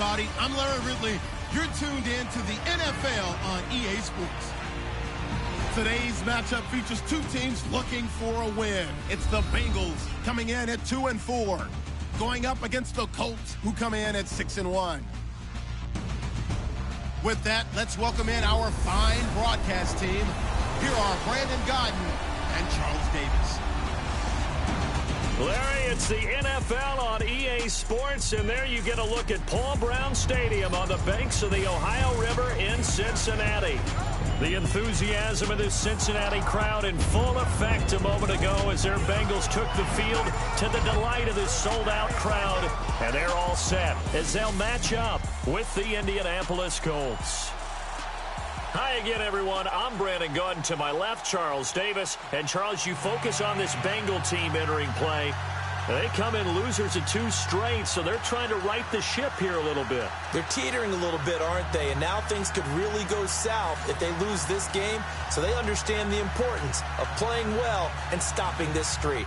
everybody. I'm Larry Ridley. You're tuned in to the NFL on EA Sports. Today's matchup features two teams looking for a win. It's the Bengals coming in at 2-4, going up against the Colts, who come in at 6-1. With that, let's welcome in our fine broadcast team. Here are Brandon Godden and Charles Davis. Larry, it's the NFL on EA Sports, and there you get a look at Paul Brown Stadium on the banks of the Ohio River in Cincinnati. The enthusiasm of this Cincinnati crowd in full effect a moment ago as their Bengals took the field to the delight of this sold-out crowd, and they're all set as they'll match up with the Indianapolis Colts. Hi again, everyone. I'm Brandon Godden. To my left, Charles Davis. And, Charles, you focus on this Bengal team entering play. They come in losers of 2 straight, so they're trying to right the ship here a little bit. They're teetering a little bit, aren't they? And now things could really go south if they lose this game, so they understand the importance of playing well and stopping this streak.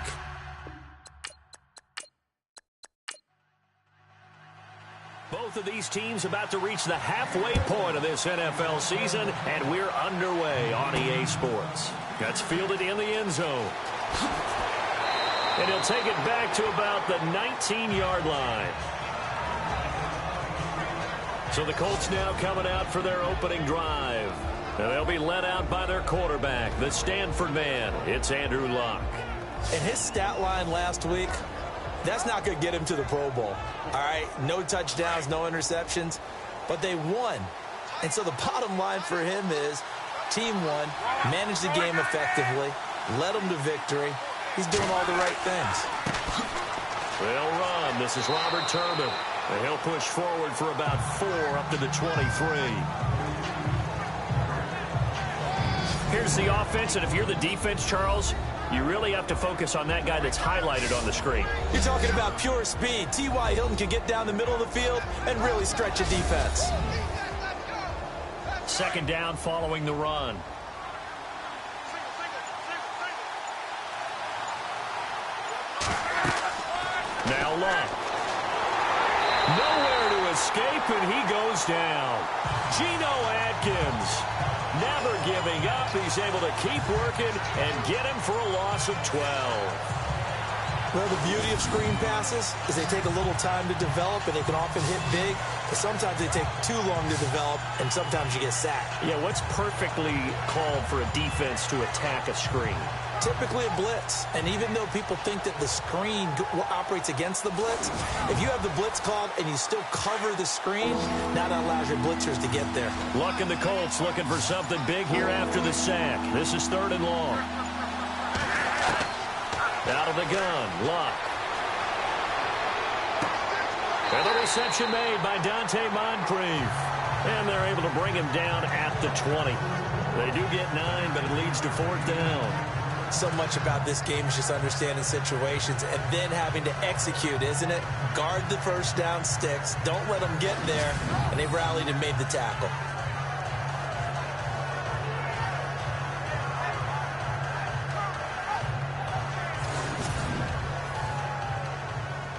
Both of these teams about to reach the halfway point of this NFL season, and we're underway on EA Sports. That's fielded in the end zone. And he'll take it back to about the 19-yard line. So the Colts now coming out for their opening drive. And they'll be led out by their quarterback, the Stanford man. It's Andrew Luck. And his stat line last week, that's not going to get him to the Pro Bowl. All right, no touchdowns, no interceptions, but they won. And so the bottom line for him is team won, managed the game effectively, led them to victory. He's doing all the right things. They'll run. This is Robert Turbin. And he'll push forward for about 4 up to the 23. Here's the offense, and if you're the defense, Charles, you really have to focus on that guy that's highlighted on the screen. You're talking about pure speed. T.Y. Hilton can get down the middle of the field and really stretch a defense. Second down following the run. Now Luck. Nowhere to escape, and he goes down. Geno Atkins never giving up. He's able to keep working and get him for a loss of 12. Well, the beauty of screen passes is they take a little time to develop, and they can often hit big, but sometimes they take too long to develop, and sometimes you get sacked. Yeah, what's perfectly called for a defense to attack a screen? Typically a blitz, and even though people think that the screen operates against the blitz, if you have the blitz called and you still cover the screen, now that allows your blitzers to get there. Luck and the Colts looking for something big here after the sack. This is 3rd and long. Out of the gun, Luck. And the reception made by Dante Moncrief. And they're able to bring him down at the 20. They do get 9, but it leads to 4th down. So much about this game is just understanding situations and then having to execute, isn't it? Guard the first down sticks. Don't let them get there. And they rallied and made the tackle.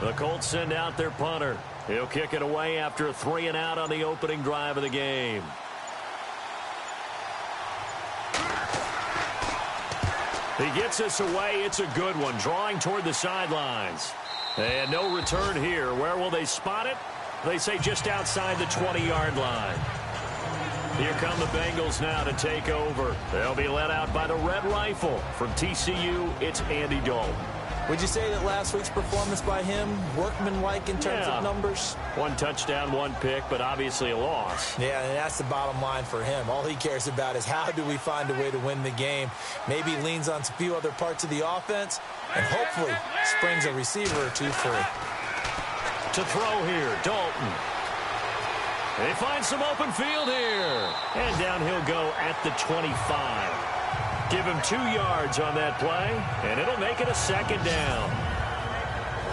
The Colts send out their punter. He'll kick it away after a 3-and-out on the opening drive of the game. He gets us away. It's a good one, drawing toward the sidelines. And no return here. Where will they spot it? They say just outside the 20-yard line. Here come the Bengals now to take over. They'll be led out by the Red Rifle. From TCU, it's Andy Dalton. Would you say that last week's performance by him, workmanlike in terms of numbers? 1 touchdown, 1 pick, but obviously a loss. Yeah, and that's the bottom line for him. All he cares about is how do we find a way to win the game. Maybe leans on a few other parts of the offense, and hopefully springs a receiver or 2 free. To throw here, Dalton. They find some open field here. And down he'll go at the 25. Give him 2 yards on that play, and it'll make it a 2nd down.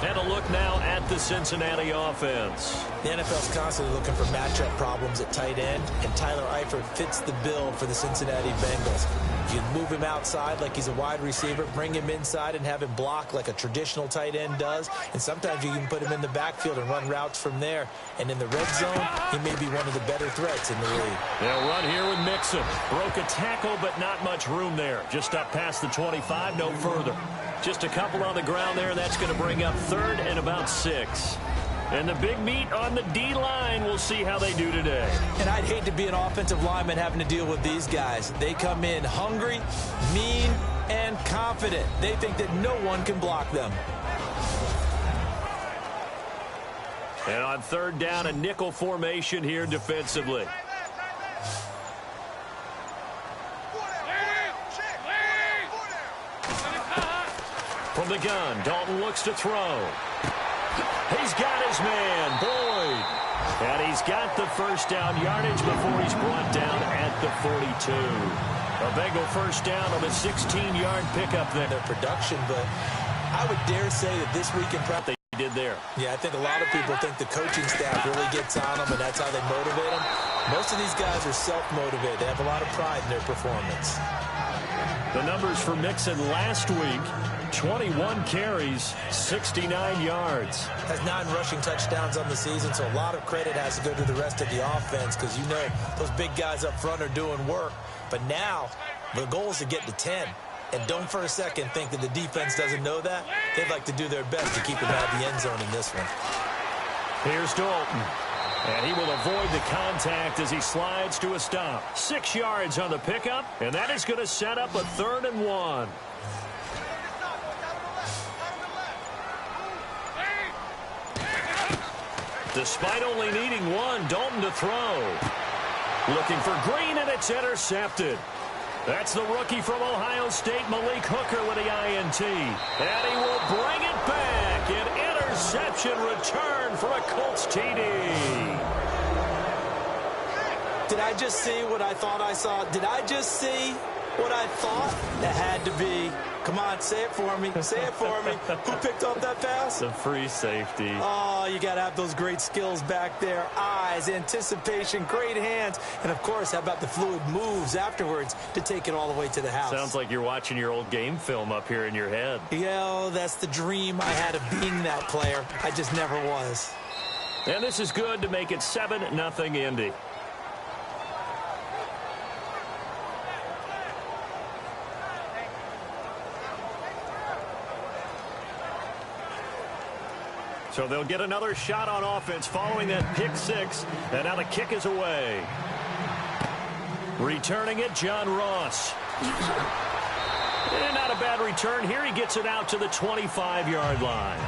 And a look now at the Cincinnati offense. The NFL's constantly looking for matchup problems at tight end, and Tyler Eifert fits the bill for the Cincinnati Bengals. You can move him outside like he's a wide receiver, bring him inside and have him block like a traditional tight end does, and sometimes you can put him in the backfield and run routes from there. And in the red zone, he may be one of the better threats in the league. They'll run here with Mixon. Broke a tackle, but not much room there. Just up past the 25, no further. Just a couple on the ground there. That's going to bring up 3rd and about 6. And the big meat on the D-line, we'll see how they do today. And I'd hate to be an offensive lineman having to deal with these guys. They come in hungry, mean, and confident. They think that no one can block them. And on 3rd down, a nickel formation here defensively. From the gun, Dalton looks to throw. He's got his man, Boyd. And he's got the first down yardage before he's brought down at the 42. A Bengal first down on a 16-yard pickup there. Their production, but I would dare say that this week in practice they did there. Yeah, I think a lot of people think the coaching staff really gets on them, and that's how they motivate them. Most of these guys are self-motivated. They have a lot of pride in their performance. The numbers for Mixon last week, 21 carries, 69 yards. Has 9 rushing touchdowns on the season, so a lot of credit has to go to the rest of the offense because you know those big guys up front are doing work. But now the goal is to get to 10. And don't for a second think that the defense doesn't know that. They'd like to do their best to keep him out of the end zone in this one. Here's Dalton. And he will avoid the contact as he slides to a stop. 6 yards on the pickup, and that is going to set up a 3rd and 1. Despite only needing 1, Dalton to throw. Looking for Green, and it's intercepted. That's the rookie from Ohio State, Malik Hooker, with the INT. And he will bring it back. An interception return for a Colts TD. Did I just see what I thought I saw? Did I just see what I thought? That had to be. Come on, say it for me. Say it for me. Who picked up that pass? The free safety. Oh, you got to have those great skills back there. Eyes, anticipation, great hands. And, of course, how about the fluid moves afterwards to take it all the way to the house? Sounds like you're watching your old game film up here in your head. Yeah, that's the dream I had of being that player. I just never was. And this is good to make it 7-0 Indy. So they'll get another shot on offense following that pick 6. And now the kick is away. Returning it, John Ross. And not a bad return here. He gets it out to the 25-yard line.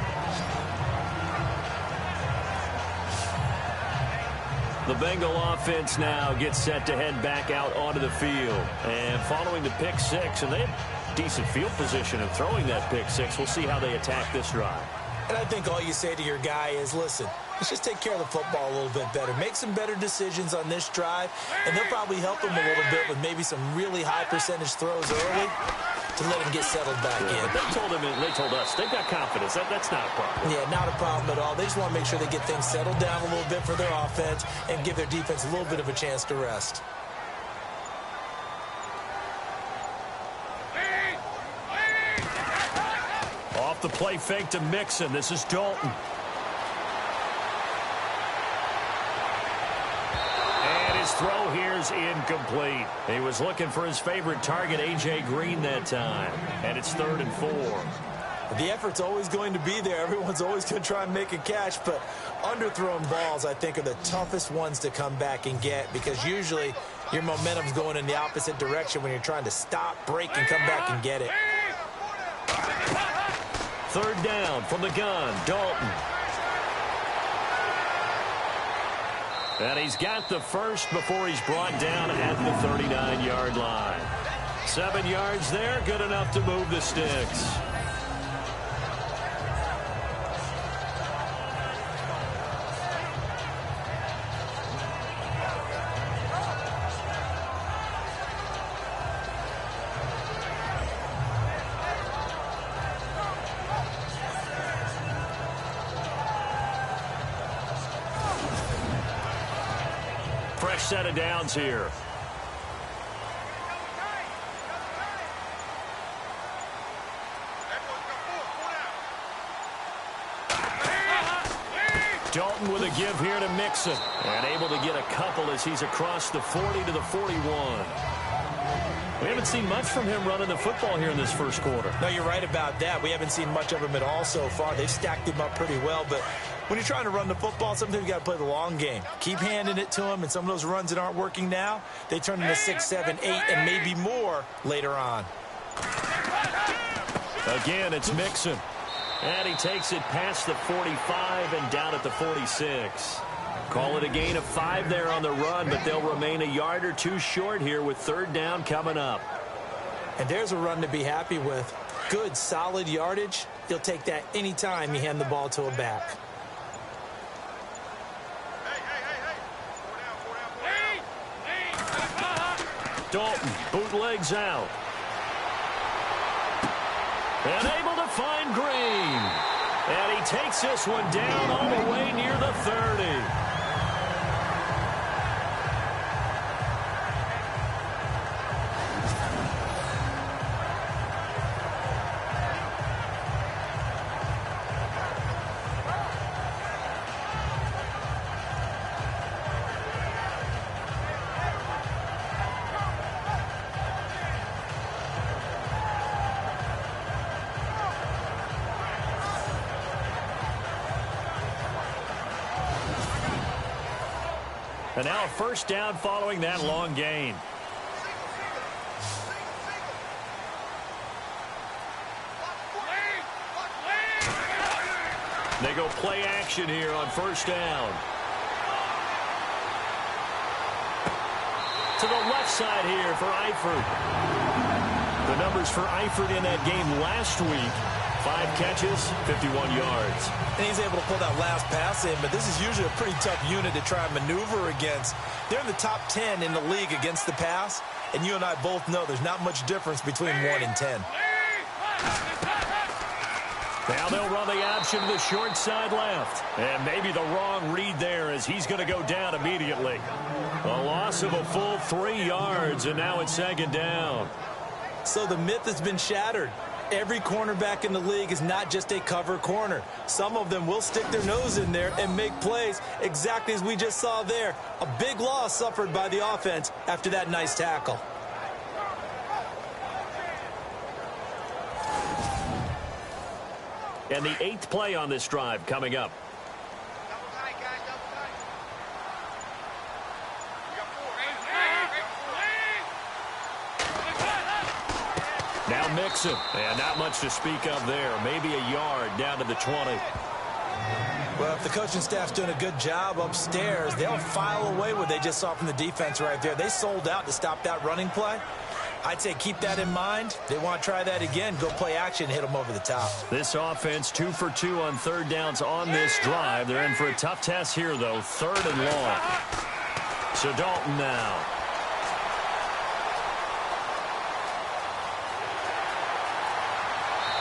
The Bengal offense now gets set to head back out onto the field. And following the pick 6, and they have decent field position of throwing that pick 6. We'll see how they attack this drive. And I think all you say to your guy is, listen, let's just take care of the football a little bit better. Make some better decisions on this drive, and they'll probably help him a little bit with maybe some really high percentage throws early to let him get settled back in. But they told us they've got confidence. That's not a problem. Yeah, not a problem at all. They just want to make sure they get things settled down a little bit for their offense and give their defense a little bit of a chance to rest. Off the play fake to Mixon. This is Dalton. And his throw here is incomplete. He was looking for his favorite target, A.J. Green, that time. And it's 3rd and 4. The effort's always going to be there. Everyone's always going to try and make a catch, but underthrown balls, I think, are the toughest ones to come back and get because usually your momentum's going in the opposite direction when you're trying to stop, break, and come back and get it. 3rd down from the gun, Dalton. And he's got the first before he's brought down at the 39-yard line. 7 yards there, good enough to move the sticks. first set of downs here. Dalton with a give here to Mixon. And able to get a couple as he's across the 40 to the 41. We haven't seen much from him running the football here in this first quarter. No, you're right about that. We haven't seen much of him at all so far. They've stacked him up pretty well. But when you're trying to run the football, sometimes you got to play the long game. Keep handing it to him, and some of those runs that aren't working now, they turn into 6, 7, 8, and maybe more later on. Again, it's Mixon. And he takes it past the 45 and down at the 46. Call it a gain of 5 there on the run, but they'll remain a yard or two short here with third down coming up. And there's a run to be happy with. Good, solid yardage. You'll take that anytime you hand the ball to a back. Dalton bootlegs out. And able to find Green. And he takes this one down all the way near the 30. And now a first down following that long gain. They go play action here on first down. To the left side here for Eifert. The numbers for Eifert in that game last week. 5 catches, 51 yards. And he's able to pull that last pass in, but this is usually a pretty tough unit to try and maneuver against. They're in the top 10 in the league against the pass, and you and I both know there's not much difference between 1 and 10. Now they'll run the option to the short side left. And maybe the wrong read there as he's going to go down immediately. A loss of a full 3 yards, and now it's second down. So the myth has been shattered. Every cornerback in the league is not just a cover corner. Some of them will stick their nose in there and make plays exactly as we just saw there. A big loss suffered by the offense after that nice tackle. And the 8th play on this drive coming up. Now Mixon, and not much to speak of there. Maybe a yard down to the 20. Well, if the coaching staff's doing a good job upstairs, they'll file away what they just saw from the defense right there. They sold out to stop that running play. I'd say keep that in mind. They want to try that again. Go play action, hit them over the top. This offense 2 for 2 on third downs on this drive. They're in for a tough test here, though. 3rd and long. So Dalton now.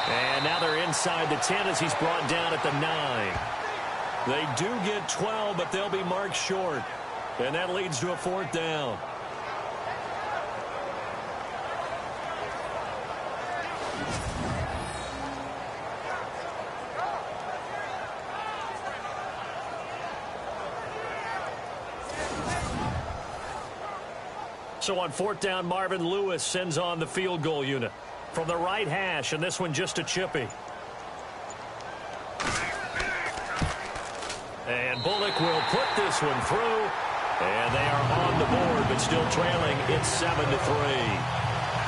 And now they're inside the 10 as he's brought down at the 9. They do get 12, but they'll be marked short. And that leads to a 4th down. So on 4th down, Marvin Lewis sends on the field goal unit from the right hash, and this one just a chippy. And Bullock will put this one through, and they are on the board, but still trailing. It's 7-3.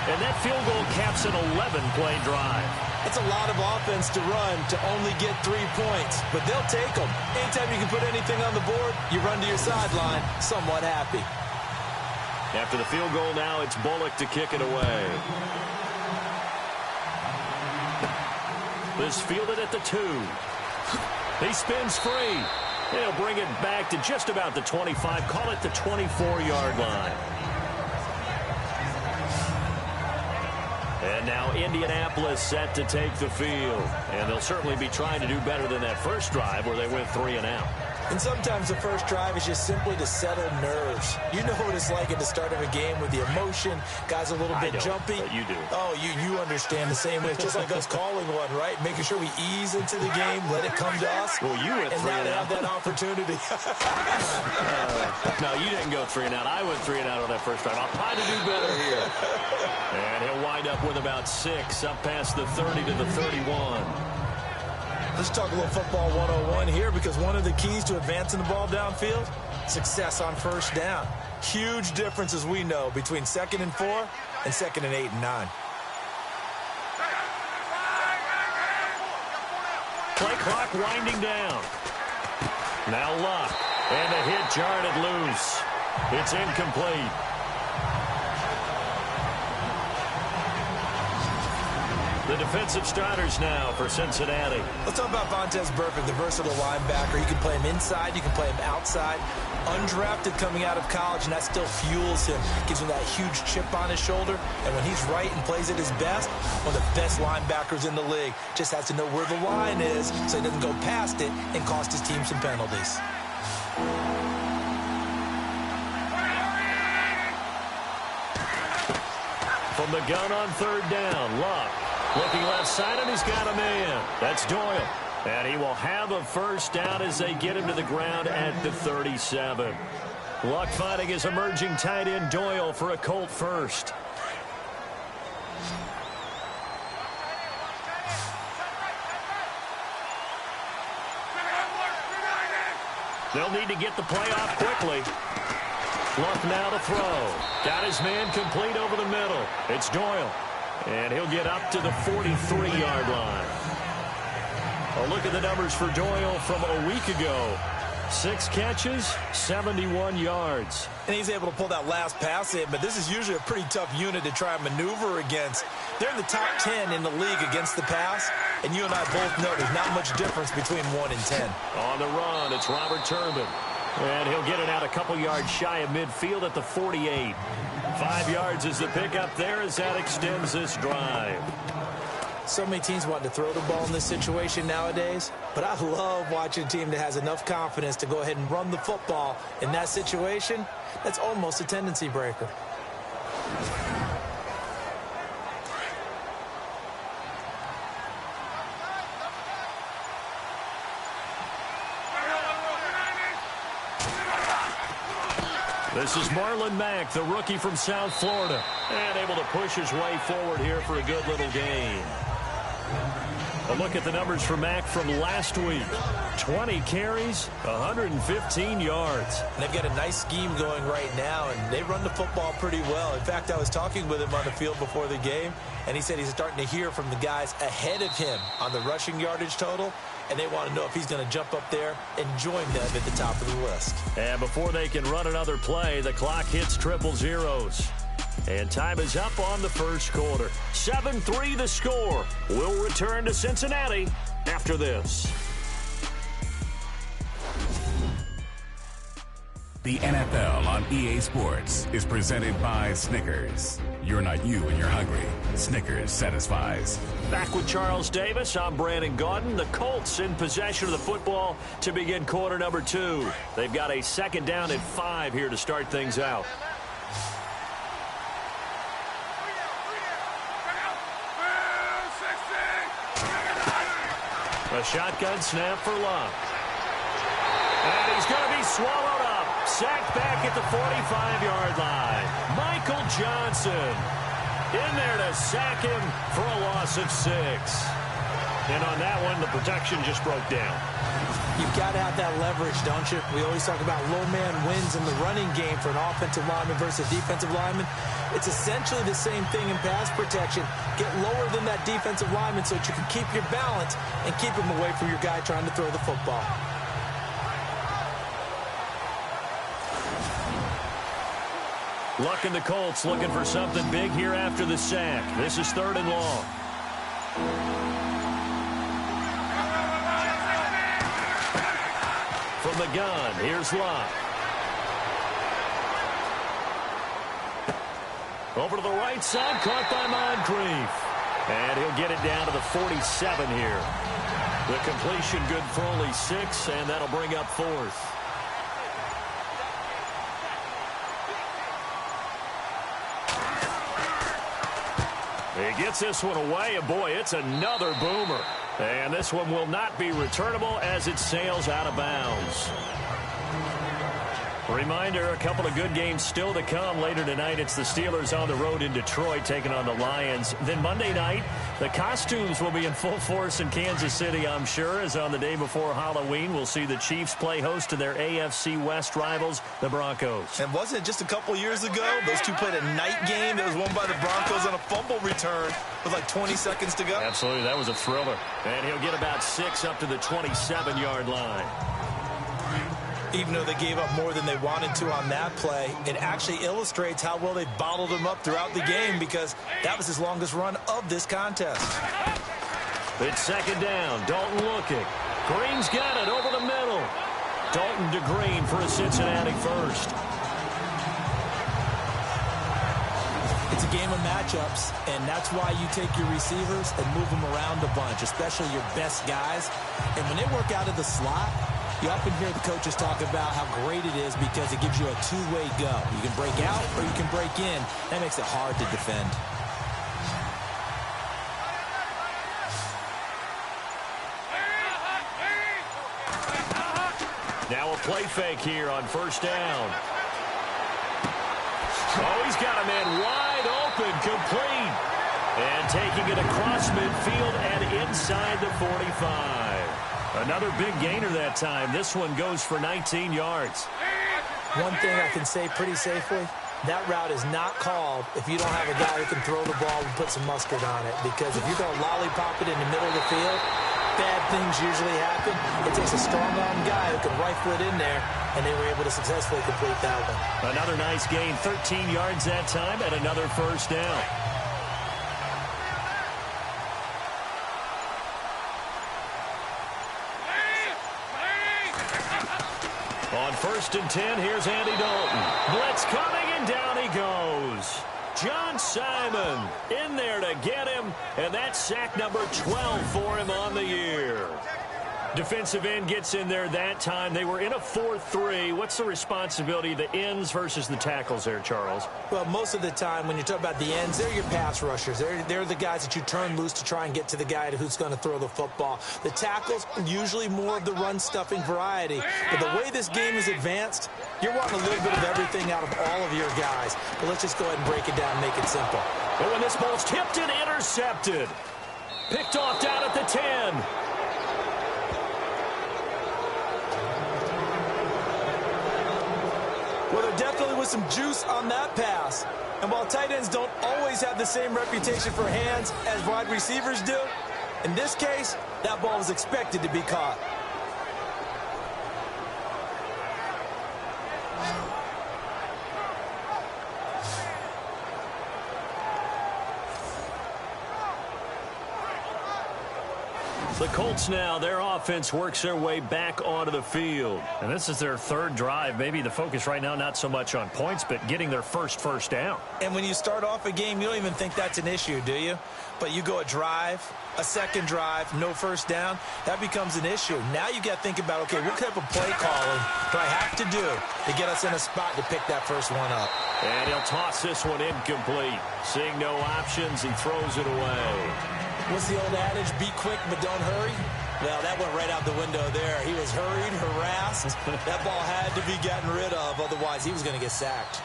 And that field goal caps an 11-play drive. It's a lot of offense to run to only get 3 points, but they'll take them. Anytime you can put anything on the board, you run to your sideline somewhat happy. After the field goal now, it's Bullock to kick it away. This fielded at the 2. He spins free. He'll bring it back to just about the 25. Call it the 24-yard line. And now Indianapolis set to take the field. And they'll certainly be trying to do better than that first drive where they went 3 and out. And sometimes the first drive is just simply to settle nerves. You know what it's like at the start of a game with the emotion. Guys a little bit jumpy. But you do. Oh, you understand the same way. It's just like us calling one, right? Making sure we ease into the game, let it come to us. Well, you went 3 and out. And now they have that opportunity. No, you didn't go 3 and out. I went 3 and out on that first drive. I'll try to do better here. And he'll wind up with about 6 up past the 30 to the 31. Let's talk a little football 101 here, because one of the keys to advancing the ball downfield, success on first down. Huge difference, as we know, between 2nd and 4 and 2nd and 8 and 9. Play clock winding down. Now Luck. And the hit jarred loose. It's incomplete. The defensive starters now for Cincinnati. Let's talk about Vontaze Burfict, the versatile linebacker. You can play him inside, you can play him outside. Undrafted coming out of college, and that still fuels him. Gives him that huge chip on his shoulder. And when he's right and plays at his best, one of the best linebackers in the league. Just has to know where the line is so he doesn't go past it and cost his team some penalties. From the gun on 3rd down, Luck. Looking left side, and he's got a man. That's Doyle. And he will have a first down as they get him to the ground at the 37. Luck finding his emerging tight end Doyle for a Colt first. They'll need to get the play off quickly. Luck now to throw. Got his man complete over the middle. It's Doyle. And he'll get up to the 43-yard line. A look at the numbers for Doyle from a week ago. 6 catches, 71 yards. And he's able to pull that last pass in, but this is usually a pretty tough unit to try and maneuver against. They're in the top 10 in the league against the pass, and you and I both know there's not much difference between 1 and 10. On the run, it's Robert Turbin. And he'll get it out a couple yards shy of midfield at the 48. 5 yards is the pickup there as that extends this drive. So many teams want to throw the ball in this situation nowadays, but I love watching a team that has enough confidence to go ahead and run the football in that situation. That's almost a tendency breaker. This is Marlon Mack, the rookie from South Florida, and able to push his way forward here for a good little gain. A look at the numbers for Mack from last week. 20 carries, 115 yards. And they've got a nice scheme going right now, and they run the football pretty well. In fact, I was talking with him on the field before the game, and he said he's starting to hear from the guys ahead of him on the rushing yardage total, and they want to know if he's going to jump up there and join them at the top of the list. And before they can run another play, the clock hits triple zeros. And time is up on the first quarter. 7-3 the score. We'll return to Cincinnati after this. The NFL on EA Sports is presented by Snickers. You're not you when you're hungry. Snickers satisfies. Back with Charles Davis, I'm Brandon Gaudin. The Colts in possession of the football to begin quarter number 2. They've got a 2nd down at 5 here to start things out. A shotgun snap for Luck. And he's going to be swallowed up. Sacked back at the 45-yard line. Michael Johnson in there to sack him for a loss of 6. And on that one, the protection just broke down. You've got to have that leverage, don't you? We always talk about low man wins in the running game for an offensive lineman versus defensive lineman. It's essentially the same thing in pass protection. Get lower than that defensive lineman so that you can keep your balance and keep him away from your guy trying to throw the football. Luck and the Colts looking for something big here after the sack. This is 3rd and long. From the gun, here's Luck. Over to the right side, caught by Moncrief. And he'll get it down to the 47 here. The completion good for only 6, and that'll bring up 4th. He gets this one away, and boy, it's another boomer. And this one will not be returnable as it sails out of bounds. Reminder, a couple of good games still to come later tonight. It's the Steelers on the road in Detroit taking on the Lions. Then Monday night, the costumes will be in full force in Kansas City, I'm sure, as on the day before Halloween, we'll see the Chiefs play host to their AFC West rivals, the Broncos. And wasn't it just a couple years ago, those two played a night game that was won by the Broncos on a fumble return with like 20 seconds to go? Absolutely, that was a thriller. And he'll get about 6 up to the 27-yard line. Even though they gave up more than they wanted to on that play, it actually illustrates how well they bottled him up throughout the game because that was his longest run of this contest. It's second down. Dalton looking. Green's got it over the middle. Dalton to Green for a Cincinnati first. It's a game of matchups, and that's why you take your receivers and move them around a bunch, especially your best guys. And when they work out of the slot, you often hear the coaches talk about how great it is because it gives you a two-way go. You can break out or you can break in. That makes it hard to defend. Now a play fake here on first down. Oh, he's got a man wide open, complete. And taking it across midfield and inside the 45. Another big gainer that time. This one goes for 19 yards. One thing I can say pretty safely, that route is not called if you don't have a guy who can throw the ball and put some mustard on it. Because if you're going to lollipop it in the middle of the field, bad things usually happen. It takes a strong-arm guy who can rifle it in there, and they were able to successfully complete that one. Another nice gain, 13 yards that time, and another first down. On first and 10, here's Andy Dalton. Blitz coming, and down he goes. John Simon in there to get him, and that's sack number 12 for him on the year. Defensive end gets in there that time. They were in a 4-3. What's the responsibility of the ends versus the tackles there, Charles? Well, most of the time when you talk about the ends, they're your pass rushers. They're the guys that you turn loose to try and get to the guy who's going to throw the football. The tackles, usually more of the run-stuffing variety. But the way this game is advanced, you're wanting a little bit of everything out of all of your guys. But let's just go ahead and break it down and make it simple. Oh, and this ball's tipped and intercepted. Picked off down at the 10. Well, there definitely was some juice on that pass. And while tight ends don't always have the same reputation for hands as wide receivers do, in this case, that ball was expected to be caught. The Colts now, their offense works their way back onto the field. And this is their third drive. Maybe the focus right now not so much on points, but getting their first down. And when you start off a game, you don't even think that's an issue, do you? But you go a drive, a second drive, no first down, that becomes an issue. Now you got to think about, okay, what type of play calling do I have to do to get us in a spot to pick that first one up? And he'll toss this one incomplete. Seeing no options, he throws it away. What's the old adage, be quick but don't hurry? Well, that went right out the window there. He was hurried, harassed. That ball had to be gotten rid of, otherwise he was going to get sacked.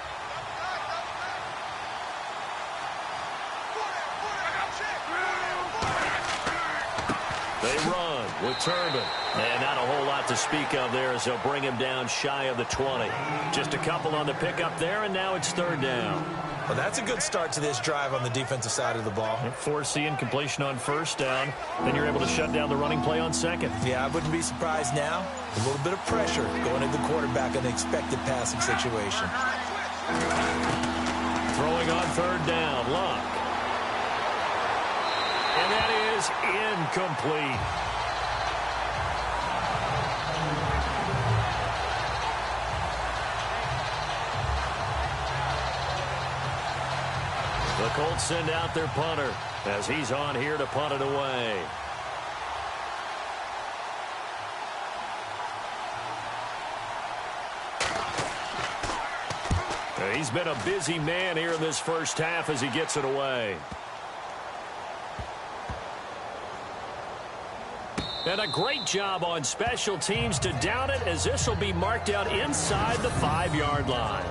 They run with Turbin. And not a whole lot to speak of there as they'll bring him down shy of the 20. Just a couple on the pickup there, and now it's third down. Well, that's a good start to this drive on the defensive side of the ball. Forcing incompletion on first down. Then you're able to shut down the running play on second. Yeah, I wouldn't be surprised now. A little bit of pressure going into the quarterback in an expected passing situation. Throwing on third down, Luck. And that is incomplete. The Colts send out their punter as he's on here to punt it away. He's been a busy man here in this first half as he gets it away. And a great job on special teams to down it, as this will be marked out inside the 5-yard line.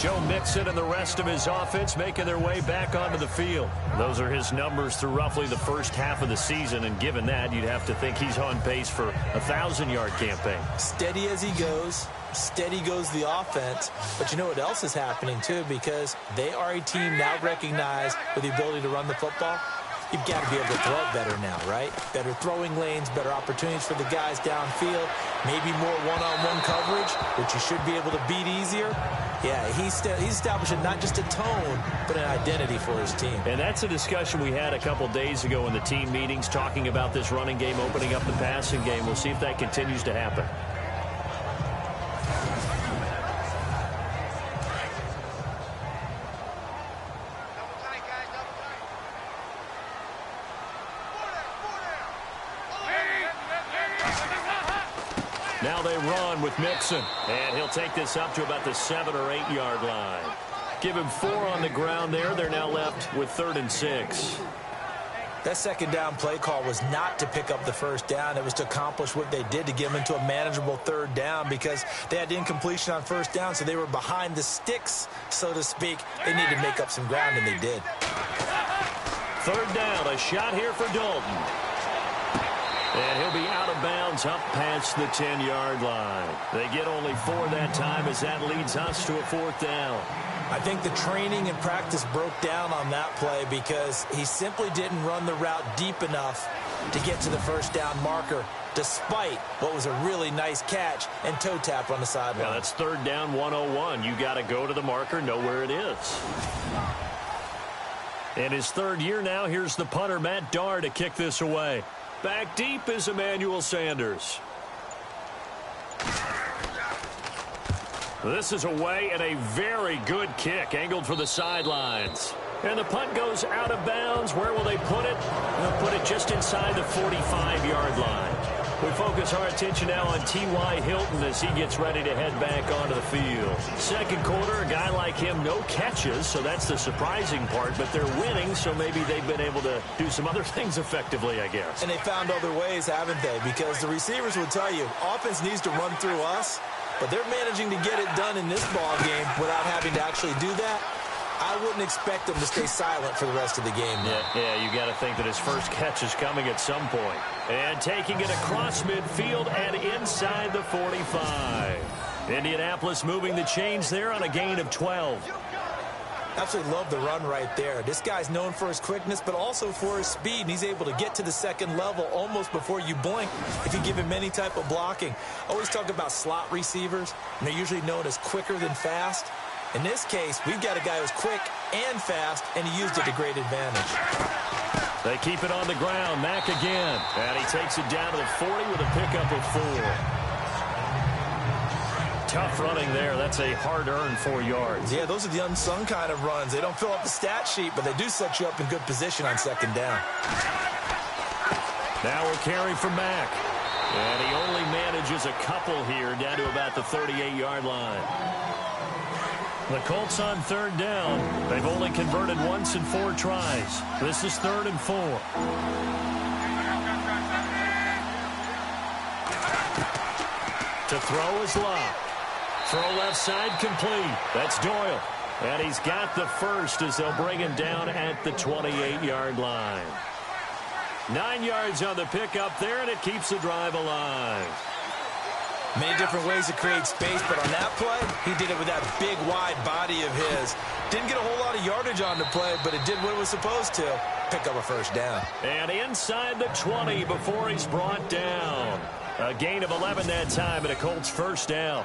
Joe Mixon and the rest of his offense making their way back onto the field. Those are his numbers through roughly the first half of the season, and given that, you'd have to think he's on pace for a 1,000-yard campaign. Steady as he goes. Steady goes the offense. But you know what else is happening, too, because they are a team now recognized with the ability to run the football. You've got to be able to throw it better now, right? Better throwing lanes, better opportunities for the guys downfield, maybe more one-on-one coverage, which you should be able to beat easier. Yeah, he's establishing not just a tone, but an identity for his team. And that's a discussion we had a couple days ago in the team meetings, talking about this running game, opening up the passing game. We'll see if that continues to happen. Now they run with Mixon, and he'll take this up to about the 7- or 8-yard line. Give him 4 on the ground there. They're now left with 3rd and 6. That second down play call was not to pick up the first down. It was to accomplish what they did, to get them into a manageable 3rd down, because they had incompletion on first down, so they were behind the sticks, so to speak. They needed to make up some ground, and they did. 3rd down, a shot here for Dalton. And he'll be out of bounds up past the 10-yard line. They get only 4 that time, as that leads us to a 4th down. I think the training and practice broke down on that play, because he simply didn't run the route deep enough to get to the first down marker, despite what was a really nice catch and toe tap on the sideline. Yeah, that's 3rd down 101. You got to go to the marker, know where it is. In his 3rd year now, here's the punter, Matt Darr, to kick this away. Back deep is Emmanuel Sanders. This is away, and a very good kick, angled for the sidelines. And the punt goes out of bounds. Where will they put it? They'll put it just inside the 45-yard line. We focus our attention now on T.Y. Hilton as he gets ready to head back onto the field. Second quarter, a guy like him, no catches, so that's the surprising part. But they're winning, so maybe they've been able to do some other things effectively, I guess. And they found other ways, haven't they? Because the receivers will tell you, offense needs to run through us, but they're managing to get it done in this ball game without having to actually do that. I wouldn't expect them to stay silent for the rest of the game. Yeah, you got to think that his first catch is coming at some point. And taking it across midfield and inside the 45. Indianapolis moving the chains there on a gain of 12. Absolutely love the run right there. This guy's known for his quickness, but also for his speed, and he's able to get to the second level almost before you blink if you give him any type of blocking. Always talk about slot receivers, and they're usually known as quicker than fast. In this case, we've got a guy who's quick and fast, and he used it to great advantage. They keep it on the ground. Mack again. And he takes it down to the 40 with a pickup of 4. Tough running there. That's a hard-earned 4 yards. Yeah, those are the unsung kind of runs. They don't fill up the stat sheet, but they do set you up in good position on second down. Now we'll carry from Mack. And he only manages a couple here down to about the 38-yard line. The Colts on 3rd down. They've only converted once in 4 tries. This is 3rd and 4. To throw is Locke. Throw left side complete. That's Doyle. And he's got the first as they'll bring him down at the 28-yard line. 9 yards on the pickup there, and it keeps the drive alive. Many different ways to create space, but on that play, he did it with that big, wide body of his. Didn't get a whole lot of yardage on the play, but it did what it was supposed to. Pick up a first down. And inside the 20 before he's brought down. A gain of 11 that time, and a Colts first down.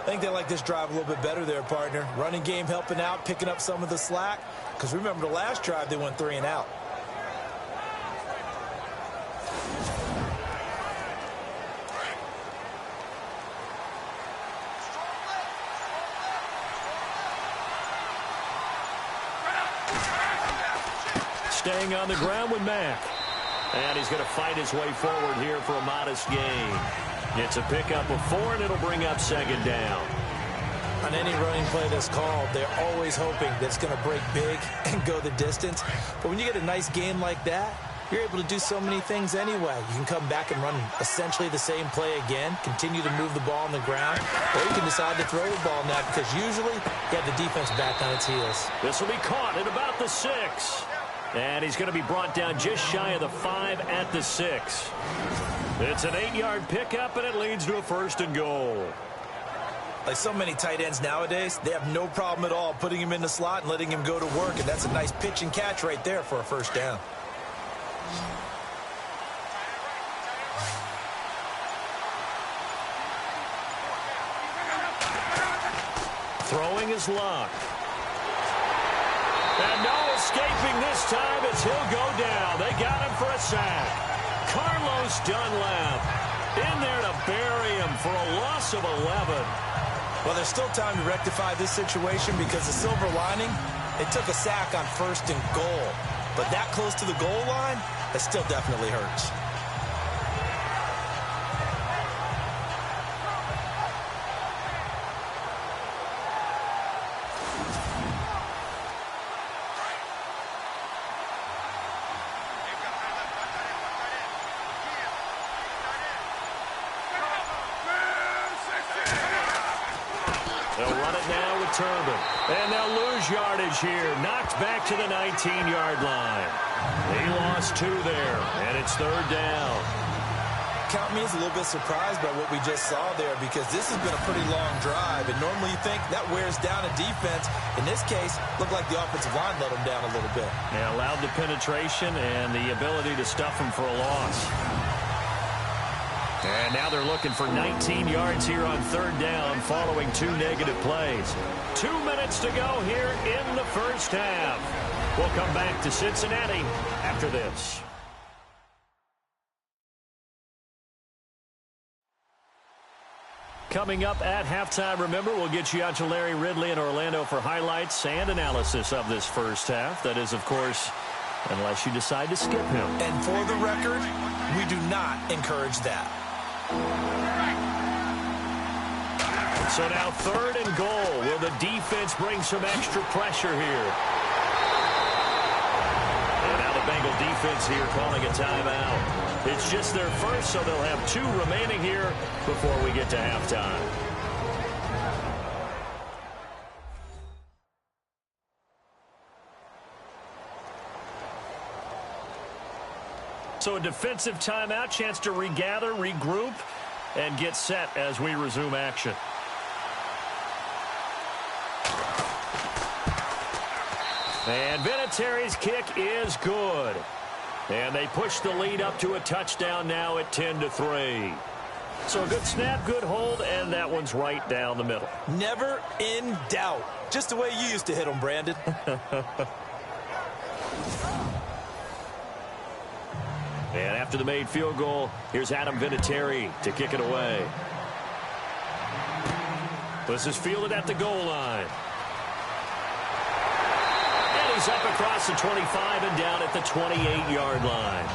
I think they like this drive a little bit better there, partner. Running game helping out, picking up some of the slack. Because remember the last drive, they went 3 and out. Staying on the ground with Mack. And he's going to fight his way forward here for a modest gain. It's a pickup of 4, and it'll bring up second down. On any running play that's called, they're always hoping that it's going to break big and go the distance. But when you get a nice game like that, you're able to do so many things anyway. You can come back and run essentially the same play again, continue to move the ball on the ground, or you can decide to throw the ball now because usually you have the defense back on its heels. This will be caught at about the 6. And he's going to be brought down just shy of the 5 at the 6. It's an 8-yard pickup, and it leads to a 1st and goal. Like so many tight ends nowadays, they have no problem at all putting him in the slot and letting him go to work, and that's a nice pitch and catch right there for a 1st down. Throwing his luck. And no escaping this time as he'll go down. They got him for a sack. Carlos Dunlap in there to bury him for a loss of 11. Well, there's still time to rectify this situation because the silver lining, it took a sack on 1st and goal. But that close to the goal line, that still definitely hurts. Turbin. And they'll lose yardage here. Knocked back to the 19-yard line. He lost 2 there, and it's 3rd down. Count me as a little bit surprised by what we just saw there because this has been a pretty long drive, and normally you think that wears down a defense. In this case, looked like the offensive line let them down a little bit. Yeah, allowed the penetration and the ability to stuff him for a loss. And now they're looking for 19 yards here on 3rd down following 2 negative plays. 2 minutes to go here in the 1st half. We'll come back to Cincinnati after this. Coming up at halftime, remember, we'll get you out to Larry Ridley in Orlando for highlights and analysis of this 1st half. That is, of course, unless you decide to skip him. And for the record, we do not encourage that. So now 3rd and goal. Will the defense bring some extra pressure here? And now the Bengal defense here calling a timeout. It's just their first, so they'll have 2 remaining here before we get to halftime. So a defensive timeout, chance to regather, regroup, and get set as we resume action. And Vinatieri's kick is good. And they push the lead up to a touchdown now at 10-3. So a good snap, good hold, and that one's right down the middle. Never in doubt. Just the way you used to hit them, Brandon. And after the made field goal, here's Adam Vinatieri to kick it away. This is fielded at the goal line. And he's up across the 25 and down at the 28-yard line.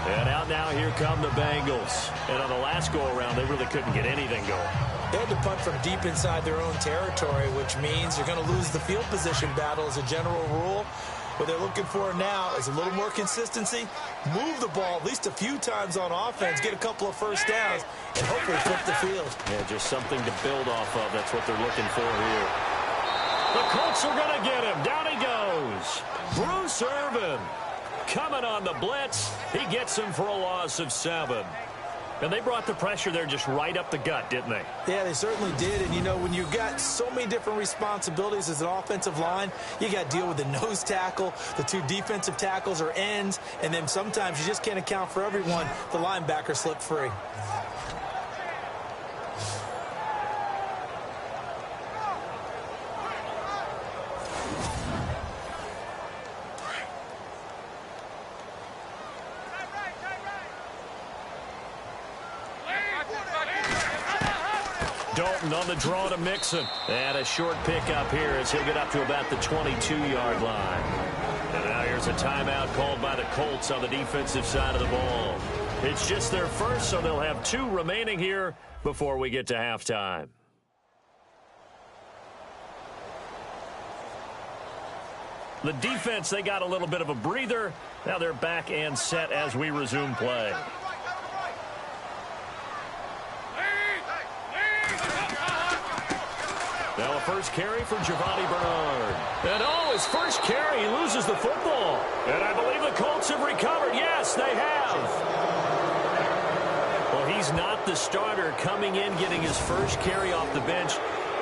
And out now, here come the Bengals. And on the last go-around, they really couldn't get anything going. They had to punt from deep inside their own territory, which means you're going to lose the field position battle as a general rule. What they're looking for now is a little more consistency, move the ball at least a few times on offense, get a couple of 1st downs, and hopefully flip the field. Yeah, just something to build off of. That's what they're looking for here. The Colts are going to get him. Down he goes. Bruce Irvin coming on the blitz. He gets him for a loss of 7. And they brought the pressure there just right up the gut, didn't they? Yeah, they certainly did. And, you know, when you've got so many different responsibilities as an offensive line, you got to deal with the nose tackle, the 2 defensive tackles or ends, and then sometimes you just can't account for everyone. The linebacker slipped free. Dalton on the draw to Mixon. And a short pickup here as he'll get up to about the 22-yard line. And now here's a timeout called by the Colts on the defensive side of the ball. It's just their first, so they'll have 2 remaining here before we get to halftime. The defense, they got a little bit of a breather. Now they're back and set as we resume play. Now a first carry for Giovanni Bernard. And his first carry, he loses the football. And I believe the Colts have recovered. Yes, they have. Well, he's not the starter coming in, getting his first carry off the bench.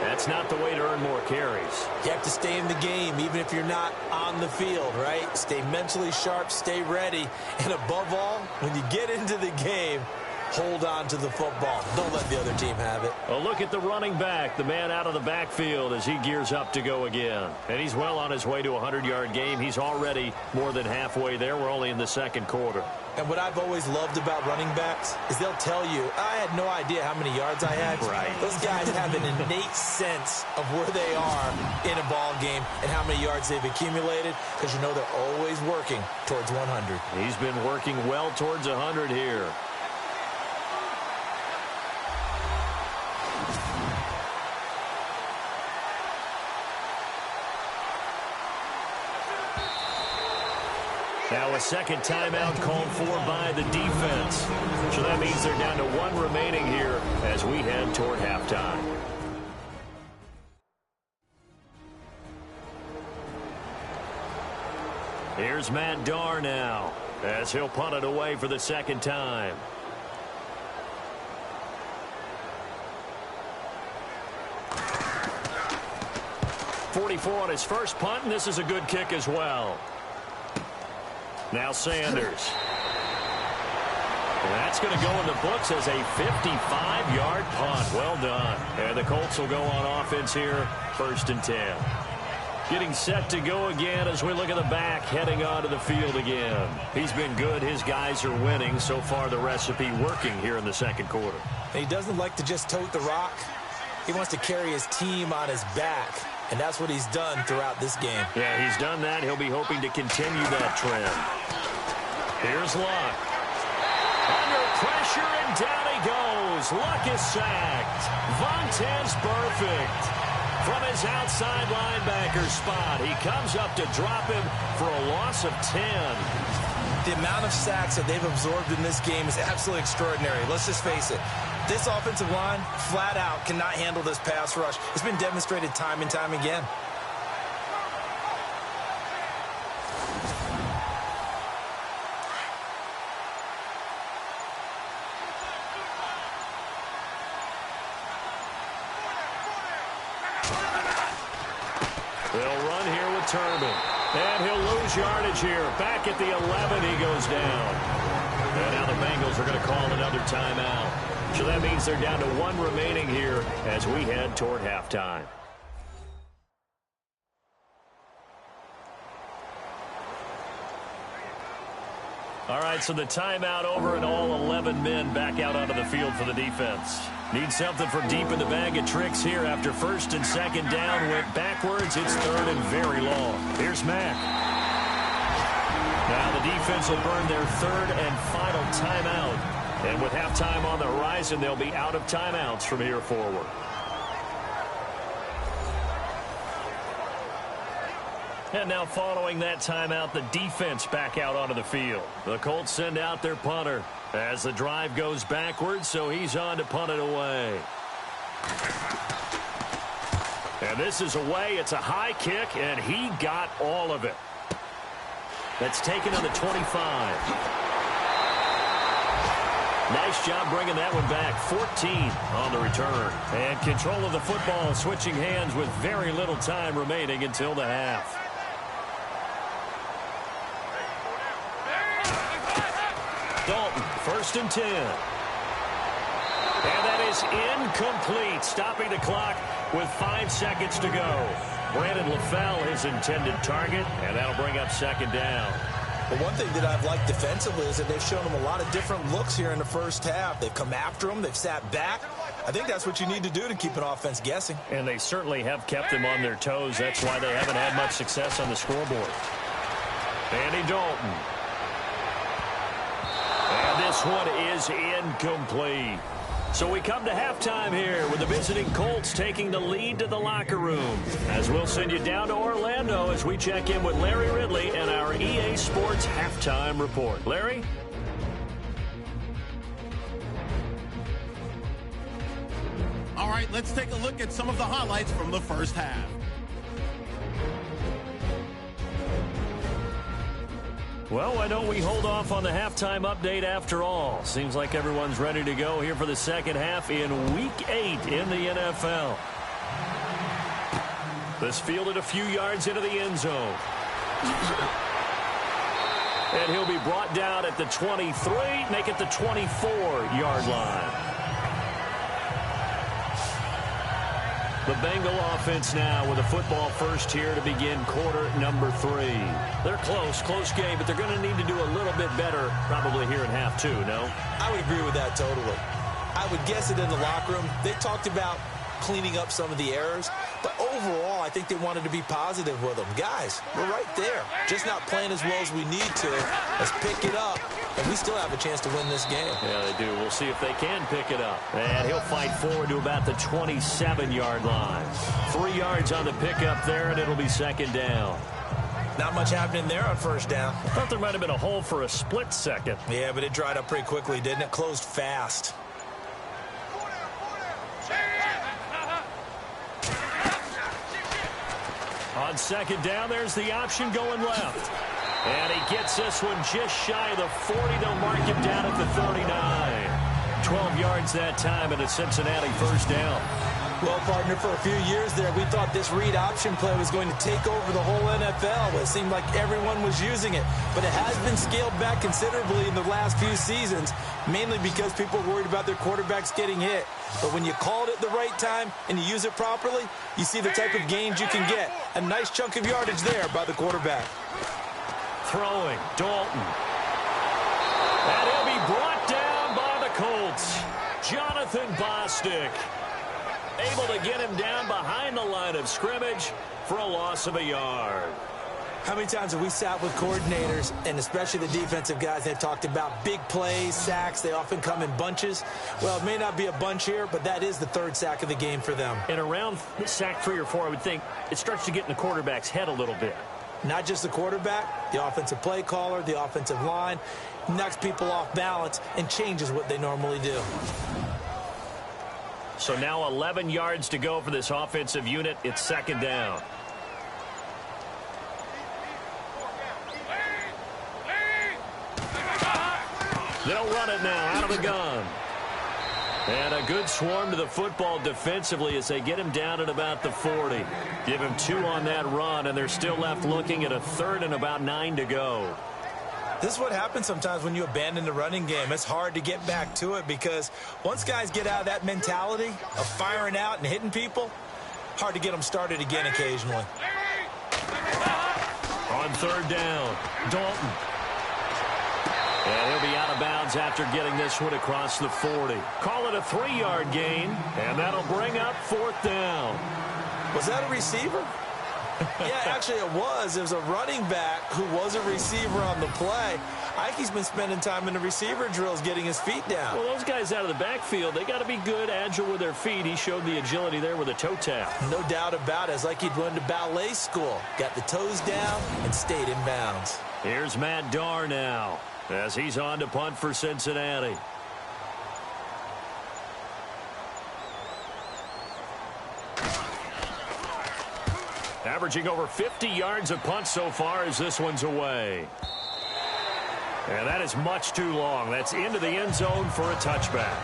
That's not the way to earn more carries. You have to stay in the game, even if you're not on the field, right? Stay mentally sharp, stay ready. And above all, when you get into the game, hold on to the football. Don't let the other team have it. A look at the running back, the man out of the backfield as he gears up to go again. And he's well on his way to a 100-yard game. He's already more than halfway there. We're only in the second quarter. And what I've always loved about running backs is they'll tell you, I had no idea how many yards I had. Right. Those guys have an innate sense of where they are in a ball game and how many yards they've accumulated because you know they're always working towards 100. He's been working well towards 100 here. Now a second timeout called for by the defense. So that means they're down to 1 remaining here as we head toward halftime. Here's Matt Darr now as he'll punt it away for the second time. .44 on his first punt, and this is a good kick as well. Now Sanders. That's going to go in the books as a 55-yard punt. Well done. And the Colts will go on offense here, 1st and 10. Getting set to go again as we look at the back, heading onto the field again. He's been good. His guys are winning. So far, the recipe working here in the second quarter. And he doesn't like to just tote the rock. He wants to carry his team on his back. And that's what he's done throughout this game. Yeah, he's done that. He'll be hoping to continue that trend. Here's Luck. Under pressure, and down he goes. Luck is sacked. Vontaze Burfict from his outside linebacker spot. He comes up to drop him for a loss of 10. The amount of sacks that they've absorbed in this game is absolutely extraordinary. Let's just face it. This offensive line, flat out, cannot handle this pass rush. It's been demonstrated time and time again. They'll run here with Turbin. And he'll lose yardage here. Back at the 11, he goes down. And now the Bengals are going to call another timeout. So that means they're down to 1 remaining here as we head toward halftime. All right, so the timeout over and all 11 men back out onto the field for the defense. Need something from deep in the bag of tricks here after 1st and 2nd down. Went backwards. It's 3rd and very long. Here's Mack. Now the defense will burn their 3rd and final timeout. And with halftime on the horizon, they'll be out of timeouts from here forward. And now following that timeout, the defense back out onto the field. The Colts send out their punter as the drive goes backwards, so he's on to punt it away. And this is away. It's a high kick, and he got all of it. That's taken on the 25. Nice job bringing that one back. 14 on the return. And control of the football switching hands with very little time remaining until the half. Dalton, 1st and 10. And that is incomplete, stopping the clock with 5 seconds to go. Brandon LaFell, his intended target, and that'll bring up 2nd down. But one thing that I've liked defensively is that they've shown them a lot of different looks here in the first half. They've come after them. They've sat back. I think that's what you need to do to keep an offense guessing. And they certainly have kept them on their toes. That's why they haven't had much success on the scoreboard. Andy Dalton. And this one is incomplete. So we come to halftime here with the visiting Colts taking the lead to the locker room. As we'll send you down to Orlando as we check in with Larry Ridley and our EA Sports halftime report. Larry? All right, let's take a look at some of the highlights from the first half. Well, why don't we hold off on the halftime update after all? Seems like everyone's ready to go here for the second half in Week 8 in the NFL. This fielded a few yards into the end zone. And he'll be brought down at the 23, make it the 24-yard line. The Bengal offense now with a football first here to begin quarter number 3. They're close game, but they're going to need to do a little bit better probably here in half 2, no? I would agree with that totally. I would guess it in the locker room. They talked about cleaning up some of the errors, but overall I think they wanted to be positive with them. Guys, we're right there. Just not playing as well as we need to. Let's pick it up, and we still have a chance to win this game. Yeah, they do. We'll see if they can pick it up. And he'll fight forward to about the 27-yard line. 3 yards on the pickup there, and it'll be second down. Not much happening there on first down. I thought there might have been a hole for a split second. Yeah, but it dried up pretty quickly, didn't it? Closed fast. On second down, there's the option going left. And he gets this one just shy of the 40. They'll mark him down at the 39. 12 yards that time and a Cincinnati first down. Well, partner, for a few years there, we thought this read option play was going to take over the whole NFL. It seemed like everyone was using it. But it has been scaled back considerably in the last few seasons, mainly because people are worried about their quarterbacks getting hit. But when you call it at the right time and you use it properly, you see the type of gains you can get. A nice chunk of yardage there by the quarterback. Throwing, Dalton. And he'll be brought down by the Colts. Jonathan Bostic able to get him down behind the line of scrimmage for a loss of a yard. How many times have we sat with coordinators, and especially the defensive guys, they've talked about big plays, sacks. They often come in bunches. Well, it may not be a bunch here, but that is the third sack of the game for them. And around sack 3 or 4, I would think it starts to get in the quarterback's head a little bit. Not just the quarterback, the offensive play caller, the offensive line, knocks people off balance and changes what they normally do. So now 11 yards to go for this offensive unit. It's second down. They'll run it now out of the gun. And a good swarm to the football defensively as they get him down at about the 40. Give him 2 on that run, and they're still left looking at a third and about 9 to go. This is what happens sometimes when you abandon the running game. It's hard to get back to it because once guys get out of that mentality of firing out and hitting people, hard to get them started again occasionally. On third down, Dalton. And he'll be out of bounds after getting this one across the 40. Call it a 3-yard gain, and that'll bring up fourth down. Was that a receiver? Yeah, actually it was. It was a running back who was a receiver on the play. I think he's been spending time in the receiver drills getting his feet down. Well, those guys out of the backfield, they got to be good, agile with their feet. He showed the agility there with a toe tap. No doubt about it. It's like he'd run to ballet school. Got the toes down and stayed in bounds. Here's Matt Darr now as he's on to punt for Cincinnati. Averaging over 50 yards of punt so far as this one's away. And that is much too long. That's into the end zone for a touchback.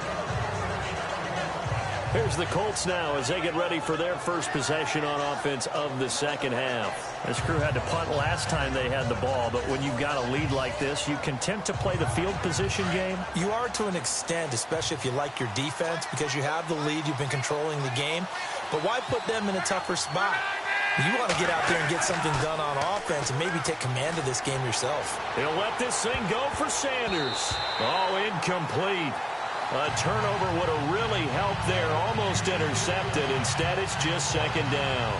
Here's the Colts now as they get ready for their first possession on offense of the second half. This crew had to punt last time they had the ball, but when you've got a lead like this, you content to play the field position game? You are to an extent, especially if you like your defense, because you have the lead, you've been controlling the game. But why put them in a tougher spot? You want to get out there and get something done on offense and maybe take command of this game yourself. He'll let this thing go for Sanders. Oh, incomplete. A turnover would have really helped there. Almost intercepted. Instead, it's just second down.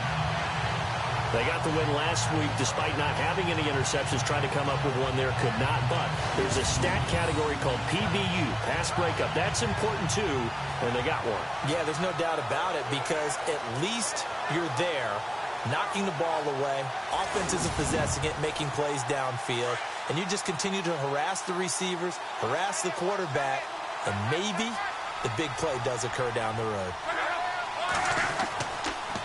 They got the win last week despite not having any interceptions. Tried to come up with one there, could not. But there's a stat category called PBU, pass breakup. That's important too, and they got one. Yeah, there's no doubt about it because at least you're there, knocking the ball away. Offenses are possessing it, making plays downfield. And you just continue to harass the receivers, harass the quarterback, and maybe the big play does occur down the road.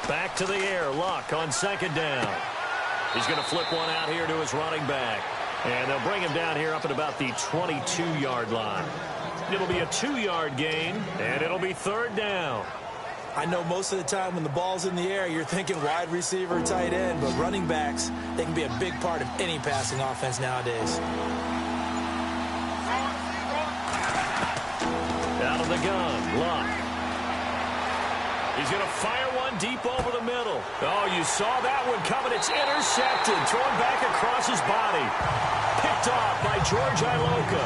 Back to the air. Luck on second down. He's going to flip one out here to his running back. And they'll bring him down here up at about the 22-yard line. It'll be a 2-yard gain, and it'll be third down. I know most of the time when the ball's in the air, you're thinking wide receiver, tight end, but running backs, they can be a big part of any passing offense nowadays. Out of the gun, Luck. He's going to fire one deep over the middle. Oh, you saw that one coming. It's intercepted. Thrown back across his body. Picked off by George Iloka.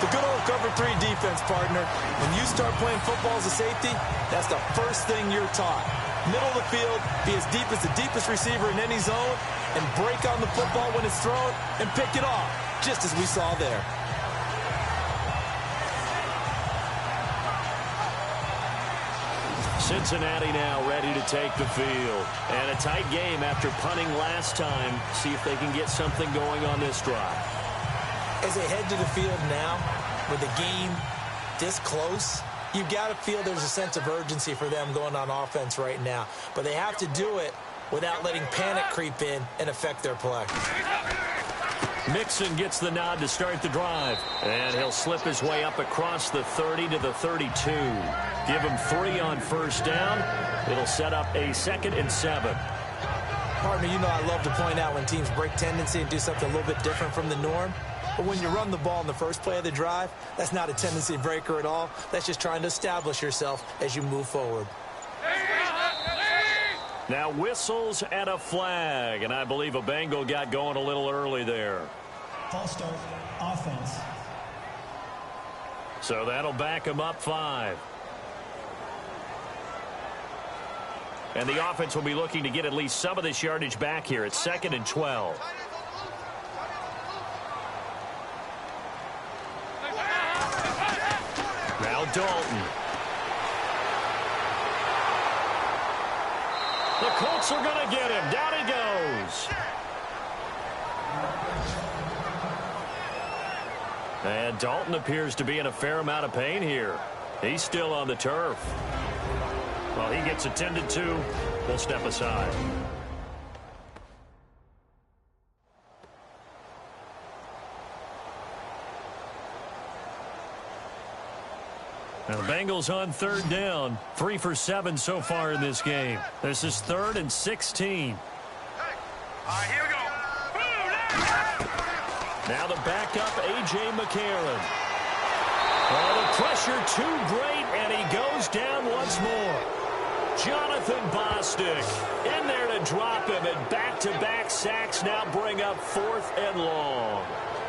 The good old cover 3 defense, partner. When you start playing football as a safety, that's the first thing you're taught. Middle of the field, be as deep as the deepest receiver in any zone, and break on the football when it's thrown and pick it off, just as we saw there. Cincinnati now ready to take the field. And a tight game after punting last time. See if they can get something going on this drive. As they head to the field now, with the game this close, you've got to feel there's a sense of urgency for them going on offense right now. But they have to do it without letting panic creep in and affect their play. Mixon gets the nod to start the drive. And he'll slip his way up across the 30 to the 32. Give him 3 on first down. It'll set up a 2nd and 7. Partner, you know I love to point out when teams break tendency and do something a little bit different from the norm. But when you run the ball in the first play of the drive, that's not a tendency breaker at all. That's just trying to establish yourself as you move forward. Now whistles and a flag. And I believe a Bengal got going a little early there. False start, offense. So that'll back him up 5. And the offense will be looking to get at least some of this yardage back here. It's 2nd and 12. Now Dalton. The Colts are going to get him. Down he goes. And Dalton appears to be in a fair amount of pain here. He's still on the turf. Well, he gets attended to. We'll step aside. Now the Bengals on third down. 3 for 7 so far in this game. This is 3rd and 16. All right, here we go. Now the backup, A.J. McCarron. Oh, the pressure too great, and he goes down once more. Jonathan Bostic in there to drop him, and back-to-back sacks now bring up 4th and long.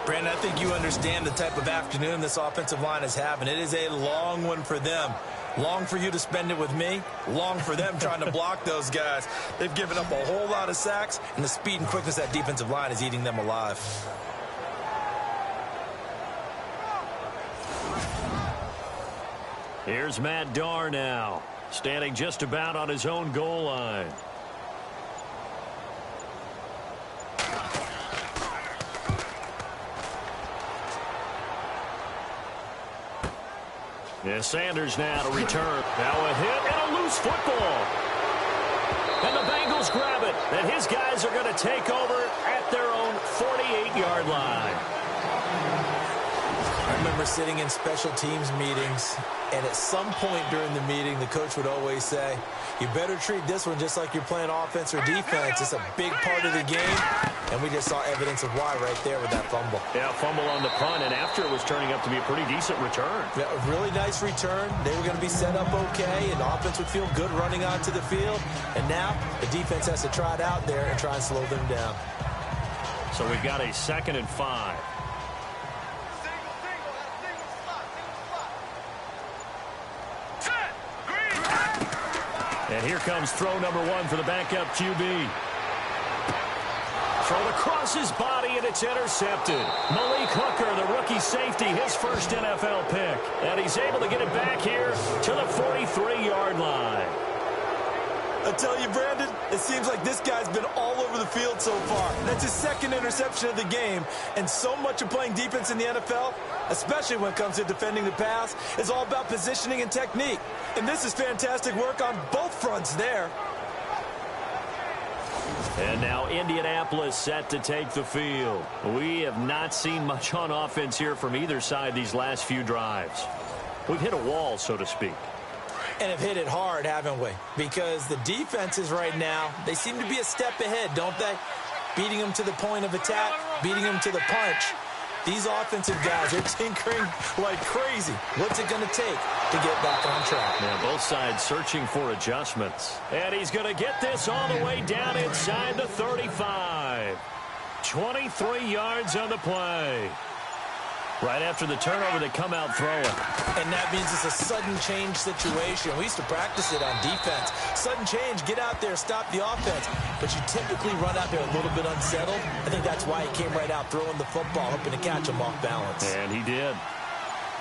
Brandon, I think you understand the type of afternoon this offensive line is having. It is a long one for them. Long for you to spend it with me. Long for them trying to block those guys. They've given up a whole lot of sacks, and the speed and quickness of that defensive line is eating them alive. Here's Matt Darr now, standing just about on his own goal line. Yeah, Sanders now to return. Now a hit and a loose football. And the Bengals grab it. And his guys are going to take over at their own 48-yard line. I remember sitting in special teams meetings, and at some point during the meeting, the coach would always say, you better treat this one just like you're playing offense or defense. It's a big part of the game. And we just saw evidence of why right there with that fumble. Yeah, fumble on the punt, and after it was turning up to be a pretty decent return. Yeah, a really nice return. They were going to be set up okay, and the offense would feel good running onto the field. And now the defense has to try it out there and try and slow them down. So we've got a 2nd and 5. And here comes throw number 1 for the backup QB. Thrown across his body, and it's intercepted. Malik Hooker, the rookie safety, his first NFL pick. And he's able to get it back here to the 43-yard line. I tell you, Brandon, it seems like this guy's been all over the field so far. That's his 2nd interception of the game. And so much of playing defense in the NFL, especially when it comes to defending the pass, is all about positioning and technique. And this is fantastic work on both fronts there. And now Indianapolis set to take the field. We have not seen much on offense here from either side these last few drives. We've hit a wall, so to speak. And have hit it hard, haven't we? Because the defenses right now, they seem to be a step ahead, don't they? Beating them to the point of attack, beating them to the punch. These offensive guys are tinkering like crazy. What's it going to take to get back on track? Yeah, both sides searching for adjustments. And he's going to get this all the way down inside the 35. 23 yards on the play. Right after the turnover, they come out throwing. And that means it's a sudden change situation. We used to practice it on defense. Sudden change, get out there, stop the offense. But you typically run out there a little bit unsettled. I think that's why he came right out throwing the football, hoping to catch him off balance. And he did.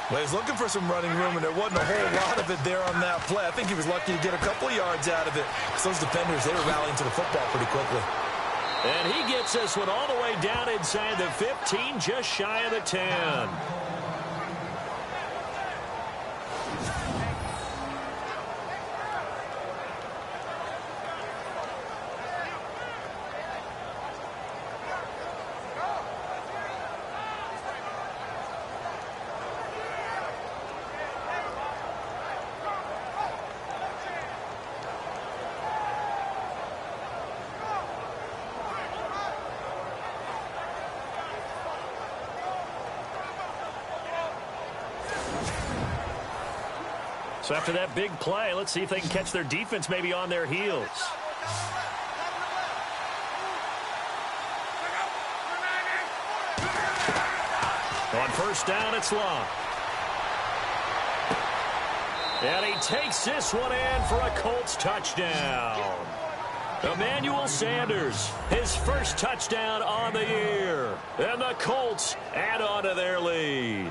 Well, he's looking for some running room, and there wasn't a whole lot of it there on that play. I think he was lucky to get a couple of yards out of it. Because those defenders, they were rallying to the football pretty quickly. And he gets this one all the way down inside the 15, just shy of the 10. So after that big play, let's see if they can catch their defense maybe on their heels. On first down, it's Long. And he takes this one in for a Colts touchdown. Emmanuel Sanders, his first touchdown on the year. And the Colts add on to their lead.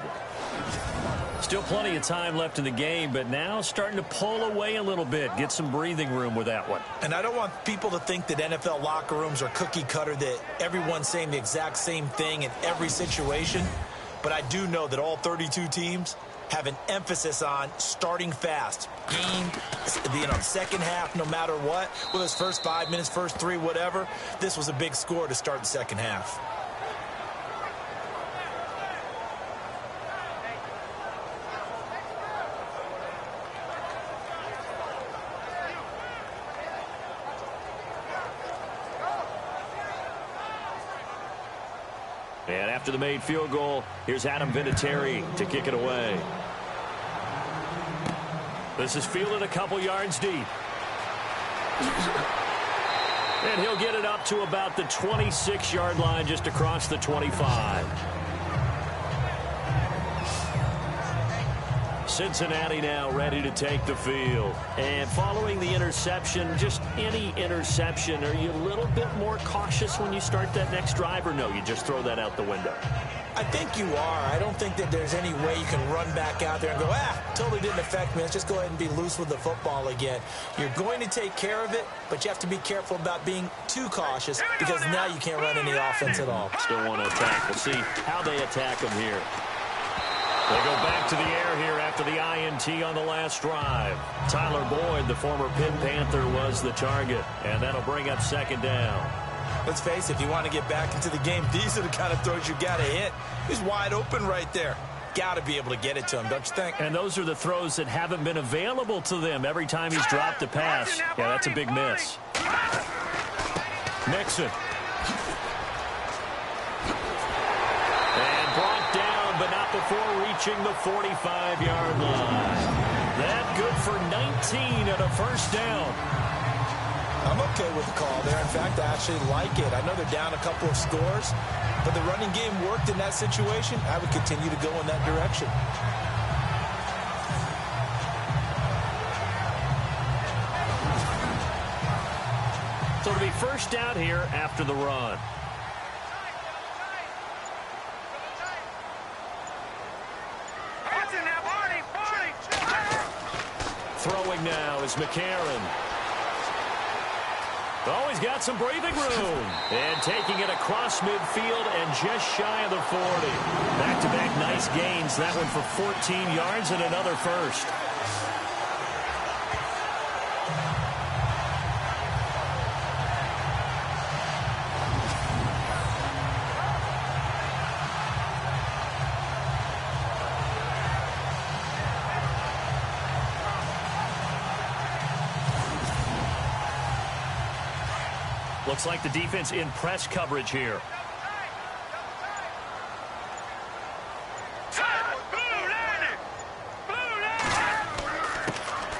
Still plenty of time left in the game, but now starting to pull away a little bit. Get some breathing room with that one. And I don't want people to think that NFL locker rooms are cookie cutter, that everyone's saying the exact same thing in every situation. But I do know that all 32 teams have an emphasis on starting fast. Game, second half, no matter what. Whether it's first 5 minutes, first 3, whatever. This was a big score to start the second half. And after the made field goal, here's Adam Vinatieri to kick it away. This is fielded a couple yards deep. And he'll get it up to about the 26-yard line, just across the 25. Cincinnati now ready to take the field. And following the interception, just any interception, are you a little bit more cautious when you start that next drive, or no, you just throw that out the window? I think you are. I don't think that there's any way you can run back out there and go, totally didn't affect me. Let's just go ahead and be loose with the football again. You're going to take care of it, but you have to be careful about being too cautious, because now you can't run any offense at all. Still want to attack. We'll see how they attack them here. They go back to the air here after the INT on the last drive. Tyler Boyd, the former Pitt Panther, was the target, and that'll bring up second down. Let's face it, if you want to get back into the game, these are the kind of throws you got to hit. He's wide open right there. Got to be able to get it to him, don't you think? And those are the throws that haven't been available to them every time he's dropped a pass. Yeah, that's a big miss. Mixon. approaching the 45-yard line. That good for 19 and a first down. I'm okay with the call there. In fact, I actually like it. I know they're down a couple of scores, but the running game worked in that situation. I would continue to go in that direction. So it'll be first down here after the run. Throwing now is McCarron. Oh, he's got some breathing room. And taking it across midfield and just shy of the 40. Back-to-back nice gains. That one for 14 yards and another first. Looks like the defense in press coverage here.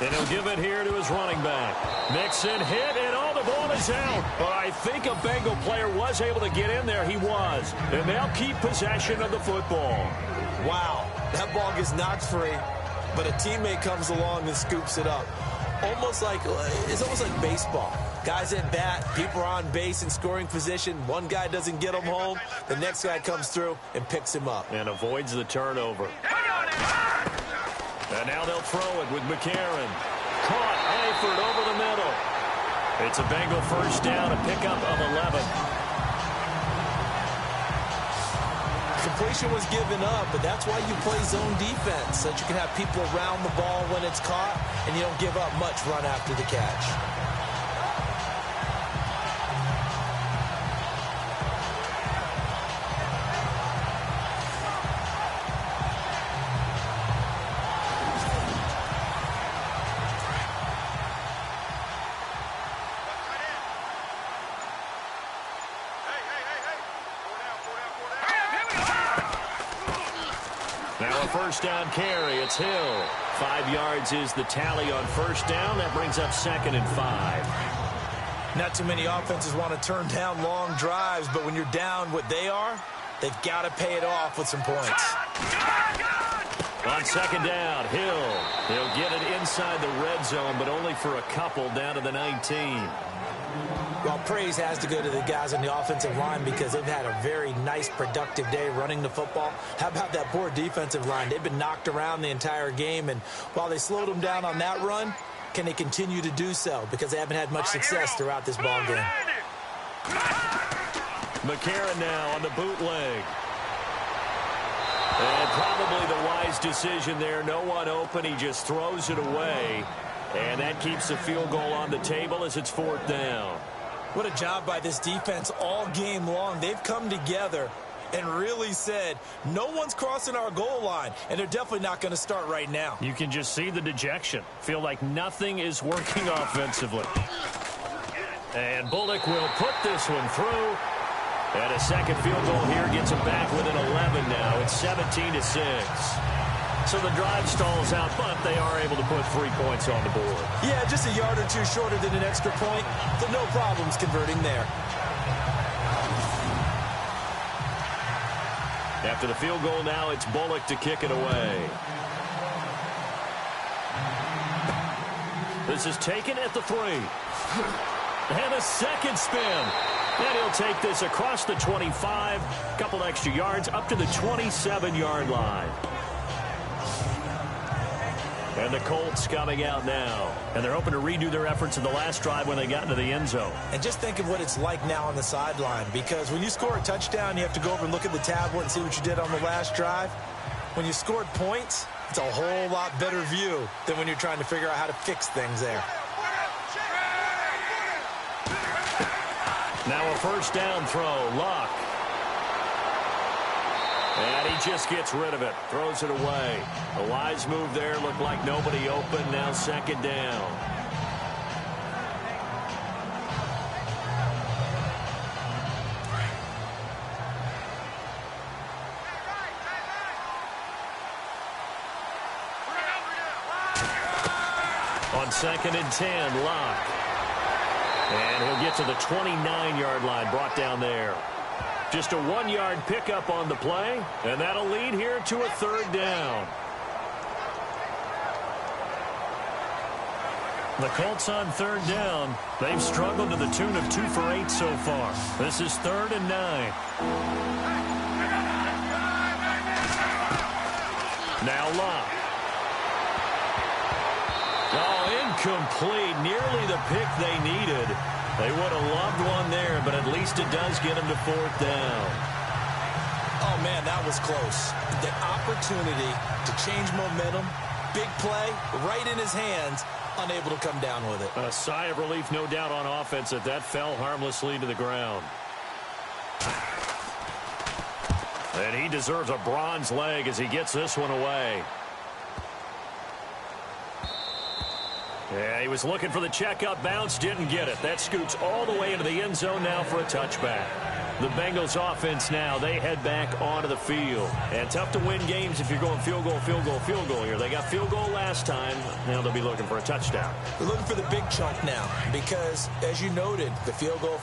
And he'll give it here to his running back. Mixon hit, and all the ball is out. But I think a Bengal player was able to get in there. He was. And they'll keep possession of the football. Wow, that ball gets knocked free, but a teammate comes along and scoops it up. It's almost like baseball. Guys at bat, people are on base in scoring position. One guy doesn't get him home. The next guy comes through and picks him up. And avoids the turnover. And now they'll throw it with McCarron. Caught Eifert over the middle. It's a Bengal first down, a pickup of 11. Completion was given up, but that's why you play zone defense, so that you can have people around the ball when it's caught, and you don't give up much run after the catch. First down carry. It's Hill. 5 yards is the tally on first down. That brings up 2nd and 5. Not too many offenses want to turn down long drives, but when you're down what they are, they've got to pay it off with some points. On second down, Hill. He'll get it inside the red zone, but only for a couple down to the 19. Well, praise has to go to the guys on the offensive line because they've had a very nice, productive day running the football. How about that poor defensive line? They've been knocked around the entire game, and while they slowed them down on that run, can they continue to do so? Because they haven't had much success throughout this ball game. McCarron now on the bootleg. And probably the wise decision there. No one open. He just throws it away. And that keeps the field goal on the table as it's 4th down. What a job by this defense all game long. They've come together and really said, no one's crossing our goal line, and they're definitely not going to start right now. You can just see the dejection. Feel like nothing is working offensively. And Bullock will put this one through. And a second field goal here gets them back within 11 now. It's 17-6. So the drive stalls out, but they are able to put 3 points on the board. Yeah, just a yard or two shorter than an extra point, so no problems converting there. After the field goal now, it's Bullock to kick it away. This is taken at the 3. And a second spin. And he'll take this across the 25, couple extra yards up to the 27-yard line. And the Colts coming out now. And they're hoping to redo their efforts in the last drive when they got into the end zone. And just think of what it's like now on the sideline. Because when you score a touchdown, you have to go over and look at the tablet and see what you did on the last drive. When you scored points, it's a whole lot better view than when you're trying to figure out how to fix things there. Now a first down throw. Luck. And he just gets rid of it. Throws it away. A wise move there. Looked like nobody open. Now 2nd down. On 2nd and 10, Locke. And he'll get to the 29-yard line, brought down there. Just a 1-yard pickup on the play, and that'll lead here to a 3rd down. The Colts on 3rd down. They've struggled to the tune of 2 for 8 so far. This is 3rd and 9. Now Locke. Oh, incomplete. Nearly the pick they needed. They would have loved one there, but at least it does get them to 4th down. Oh, man, that was close. The opportunity to change momentum, big play, right in his hands, unable to come down with it. A sigh of relief, no doubt, on offense that fell harmlessly to the ground. And he deserves a bronze leg as he gets this one away. Yeah, he was looking for the checkup bounce, didn't get it. That scoots all the way into the end zone now for a touchback. The Bengals offense now, they head back onto the field. And tough to win games if you're going field goal, field goal, field goal here. They got field goal last time. Now they'll be looking for a touchdown. They're looking for the big chunk now because, as you noted, the field goal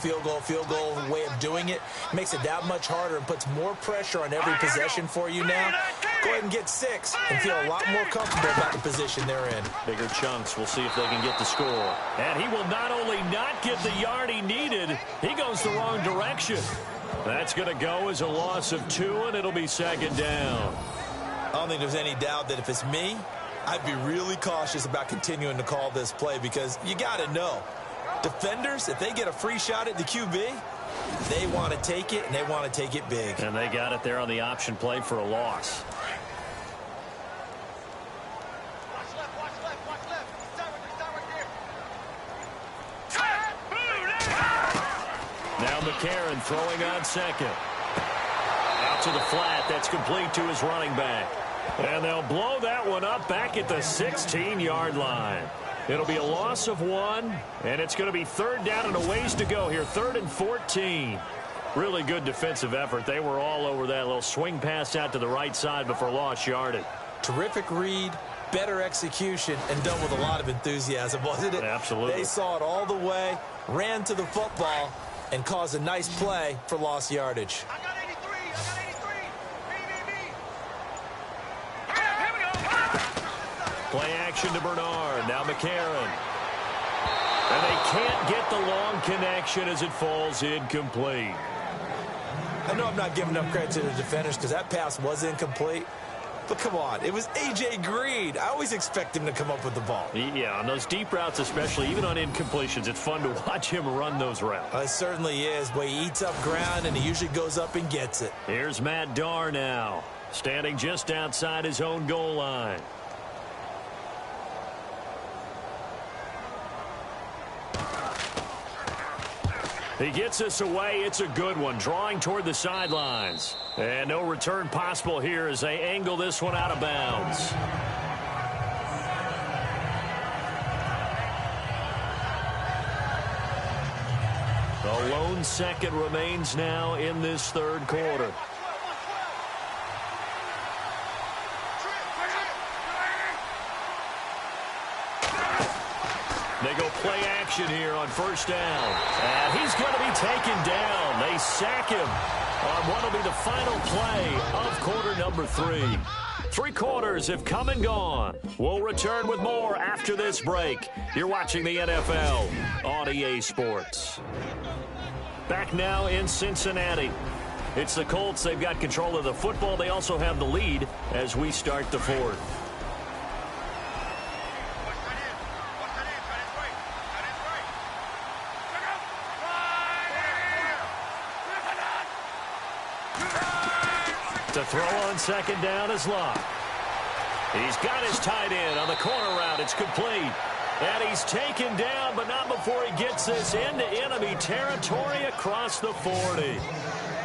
way of doing it makes it that much harder and puts more pressure on every possession for you now. Go ahead and get 6 and feel a lot more comfortable about the position they're in. Bigger chunks. We'll see if they can get the score. And he will not only not get the yard he needed, he goes the wrong direction. That's going to go as a loss of 2, and it'll be 2nd down. I don't think there's any doubt that if it's me, I'd be really cautious about continuing to call this play because you got to know, defenders, if they get a free shot at the QB, they want to take it, and they want to take it big. And they got it there on the option play for a loss. Now McCarron throwing on 2nd. Out to the flat. That's complete to his running back. And they'll blow that one up back at the 16-yard line. It'll be a loss of 1, and it's going to be 3rd down and a ways to go here. 3rd and 14. Really good defensive effort. They were all over that little swing pass out to the right side before lost yardage. Terrific read, better execution, and done with a lot of enthusiasm, wasn't it? Absolutely. They saw it all the way, ran to the football, and caused a nice play for lost yardage. I got 83. Here we go. Play action to Bernard. Now McCarron. And they can't get the long connection as it falls incomplete. I know I'm not giving enough credit to the defenders because that pass was incomplete. But come on, it was A.J. Green. I always expect him to come up with the ball. Yeah, on those deep routes especially, even on incompletions, it's fun to watch him run those routes. It certainly is, but he eats up ground, and he usually goes up and gets it. Here's Matt Darr now, standing just outside his own goal line. He gets us away. It's a good one, drawing toward the sidelines. And no return possible here as they angle this one out of bounds. The lone second remains now in this 3rd quarter. They go play action here on 1st down. And he's going to be taken down. They sack him on what will be the final play of quarter number 3. 3 quarters have come and gone. We'll return with more after this break. You're watching the NFL on EA Sports. Back now in Cincinnati. It's the Colts. They've got control of the football. They also have the lead as we start the 4th. To throw on 2nd down is Locke. He's got his tight end on the corner route. It's complete. And he's taken down, but not before he gets this into enemy territory across the 40.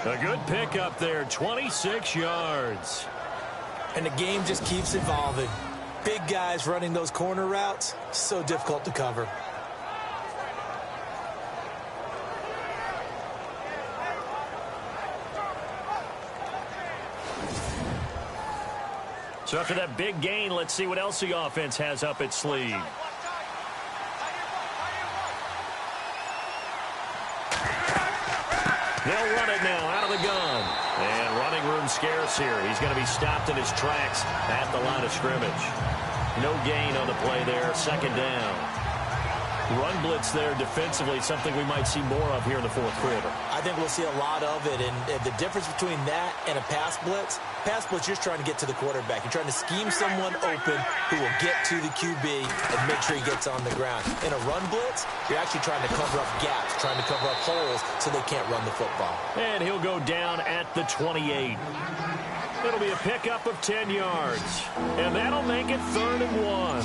A good pickup there, 26 yards. And the game just keeps evolving. Big guys running those corner routes, so difficult to cover. So after that big gain, let's see what else the offense has up its sleeve. They'll run it now out of the gun. And running room scarce here. He's going to be stopped in his tracks at the line of scrimmage. No gain on the play there. Second down. Run blitz there defensively, something we might see more of here in the fourth quarter. I think we'll see a lot of it, and the difference between that and a pass blitz, you're just trying to get to the quarterback. You're trying to scheme someone open who will get to the QB and make sure he gets on the ground. In a run blitz, you're actually trying to cover up gaps, trying to cover up holes so they can't run the football. And he'll go down at the 28. It'll be a pickup of 10 yards, and that'll make it 3rd and 1.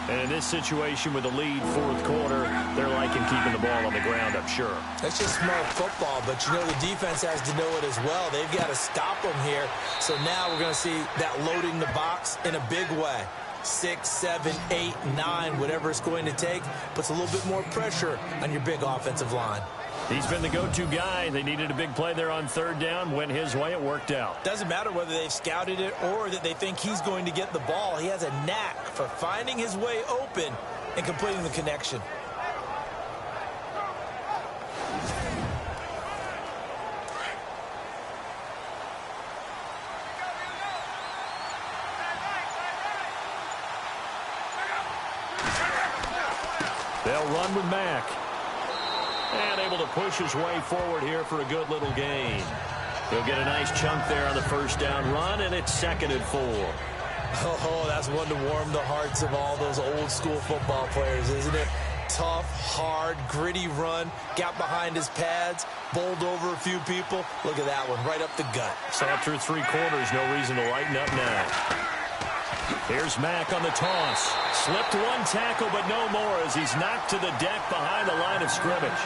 And in this situation with the lead fourth quarter, they're liking keeping the ball on the ground, I'm sure. That's just smart football, but you know the defense has to know it as well. They've got to stop them here. So now we're going to see that loading the box in a big way. 6, 7, 8, 9, whatever it's going to take, puts a little bit more pressure on your big offensive line. He's been the go-to guy. They needed a big play there on 3rd down. Went his way. It worked out. Doesn't matter whether they've scouted it or that they think he's going to get the ball. He has a knack for finding his way open and completing the connection. They'll run with Mack. And able to push his way forward here for a good little gain. He'll get a nice chunk there on the first down run, and it's 2nd and 4. Oh, that's one to warm the hearts of all those old school football players, isn't it? Tough, hard, gritty run, got behind his pads, bowled over a few people. Look at that one, right up the gut. Saw it through 3 quarters, no reason to lighten up now. Here's Mack on the toss. Slipped one tackle, but no more as he's knocked to the deck behind the line of scrimmage.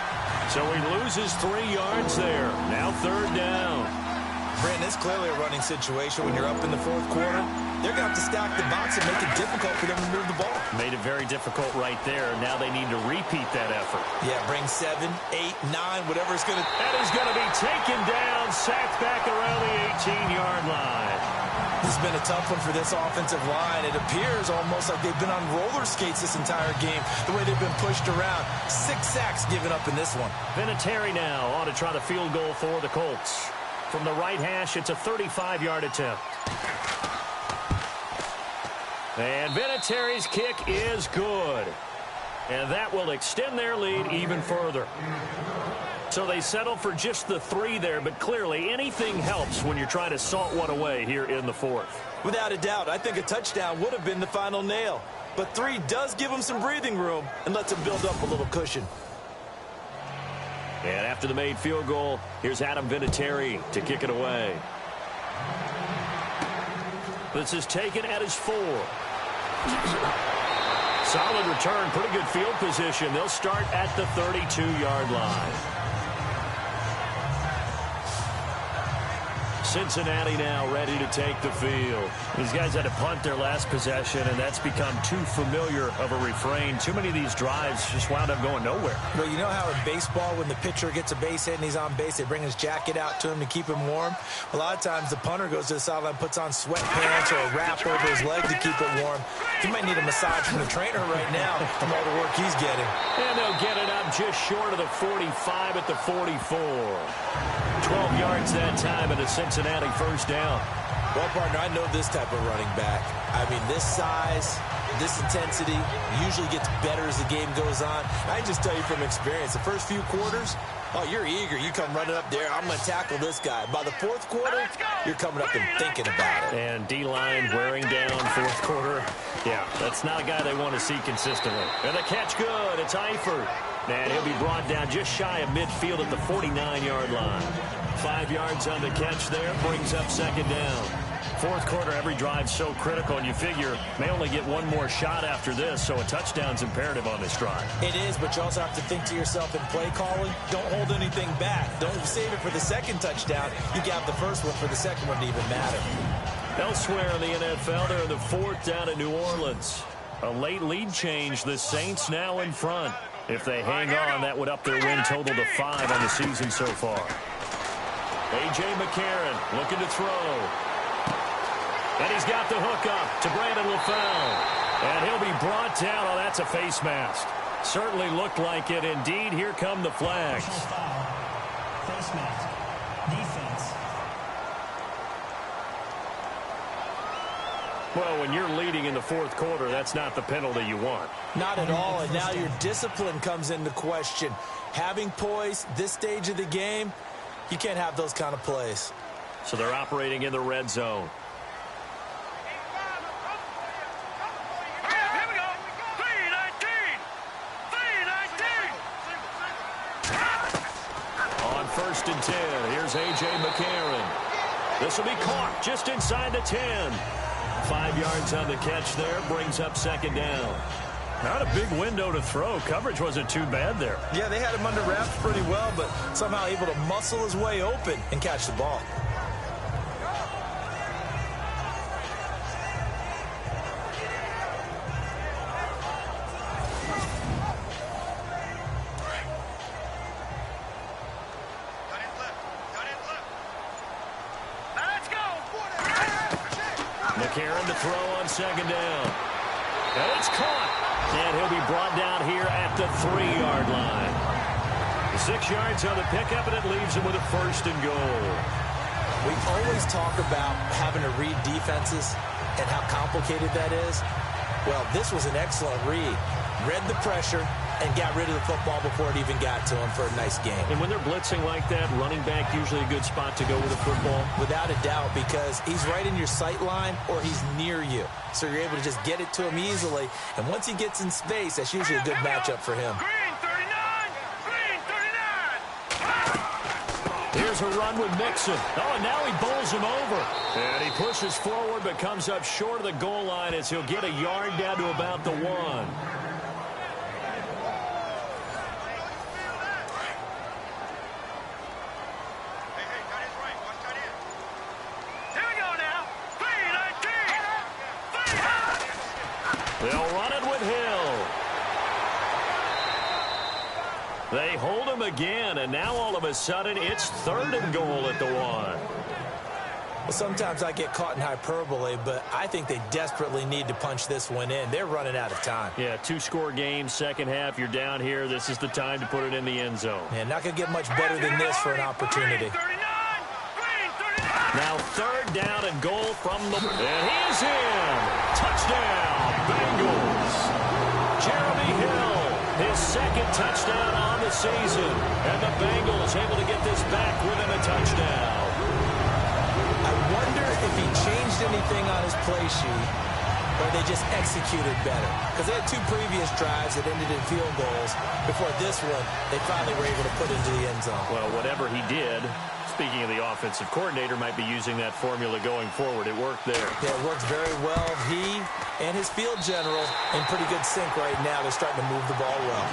So he loses 3 yards there. Now 3rd down. Brandon, it's clearly a running situation when you're up in the fourth quarter. They're going to have to stack the box and make it difficult for them to move the ball. Made it very difficult right there. Now they need to repeat that effort. Yeah, bring 7, 8, 9, whatever it's going to... That is going to be taken down, sacked back around the 18-yard line. This has been a tough one for this offensive line. It appears almost like they've been on roller skates this entire game, the way they've been pushed around. 6 sacks given up in this one. Vinatieri now on to try the field goal for the Colts. From the right hash, it's a 35-yard attempt. And Vinatieri's kick is good. And that will extend their lead even further. So they settle for just the 3 there, but clearly anything helps when you're trying to salt one away here in the fourth. Without a doubt, I think a touchdown would have been the final nail. But 3 does give them some breathing room and lets them build up a little cushion. And after the made field goal, here's Adam Vinatieri to kick it away. This is taken at his 4. Solid return, pretty good field position. They'll start at the 32-yard line. Cincinnati now ready to take the field. These guys had to punt their last possession, and that's become too familiar of a refrain. Too many of these drives just wound up going nowhere. Well, you know how in baseball, when the pitcher gets a base hit and he's on base, they bring his jacket out to him to keep him warm? A lot of times the punter goes to the sideline, puts on sweatpants or a wrap over his leg to keep it warm. He might need a massage from the trainer right now from all the work he's getting. And they'll get it up just short of the 45 at the 44. 12 yards that time at a Cincinnati first down. Well, partner, I know this type of running back. I mean, this size, this intensity usually gets better as the game goes on. I can just tell you from experience, the first few quarters, oh, you're eager. You come running up there, I'm going to tackle this guy. By the fourth quarter, you're coming up and thinking about it. And D-line wearing down fourth quarter. Yeah, that's not a guy they want to see consistently. And the catch good. It's Eifert. And he'll be brought down just shy of midfield at the 49-yard line. 5 yards on the catch there, brings up second down. Fourth quarter, every drive's so critical, and you figure may only get one more shot after this, so a touchdown's imperative on this drive. It is, but you also have to think to yourself in play calling, don't hold anything back. Don't save it for the second touchdown. You got the first one for the second one to even matter. Elsewhere in the NFL, they're in the fourth down in New Orleans. A late lead change, the Saints now in front. If they hang on, that would up their win total to 5 on the season so far. A.J. McCarron looking to throw. And he's got the hook up to Brandon LaFell. And he'll be brought down. Oh, that's a face mask. Certainly looked like it. Indeed, here come the flags. Face mask. Defense. Well, when you're leading in the fourth quarter, that's not the penalty you want. Not at all, and now your discipline comes into question. Having poise this stage of the game, you can't have those kind of plays. So they're operating in the red zone. Here we go. 3-19. On 1st and 10, here's A.J. McCarron. This will be caught just inside the 10. 5 yards on the catch there, brings up 2nd down. Not a big window to throw. Coverage wasn't too bad there. Yeah, they had him under wraps pretty well, but somehow able to muscle his way open and catch the ball. Let's go. McCarron to throw on 2nd down. And it's caught. And he'll be brought down here at the 3-yard line. 6 yards on the pickup, and it leaves him with a 1st and goal. We always talk about having to read defenses and how complicated that is. Well, this was an excellent read. Read the pressure and got rid of the football before it even got to him for a nice game. And when they're blitzing like that, running back usually a good spot to go with the football? Without a doubt, because he's right in your sight line or he's near you. So you're able to just get it to him easily. And once he gets in space, that's usually a good matchup for him. Green 39. Green 39. Here's a run with Mixon. Oh, and now he bowls him over. And he pushes forward but comes up short of the goal line as he'll get a yard down to about the 1. They'll run it with Hill. They hold him again, and now all of a sudden it's 3rd and goal at the 1. Well, sometimes I get caught in hyperbole, but I think they desperately need to punch this one in. They're running out of time. Yeah, 2-score game, second half, you're down here. This is the time to put it in the end zone. Man, not going to get much better than this for an opportunity. Now 3rd down and goal from the... And he is in! Touchdown, Bengals! Jeremy Hill, his 2nd touchdown on the season. And the Bengals able to get this back within a touchdown. I wonder if he changed anything on his play sheet or they just executed better. Because they had 2 previous drives that ended in field goals. Before this one, they finally were able to put into the end zone. Well, whatever he did, speaking of the offensive coordinator, might be using that formula going forward. It worked there. Yeah, it works very well. He and his field general in pretty good sync right now. They're starting to move the ball well.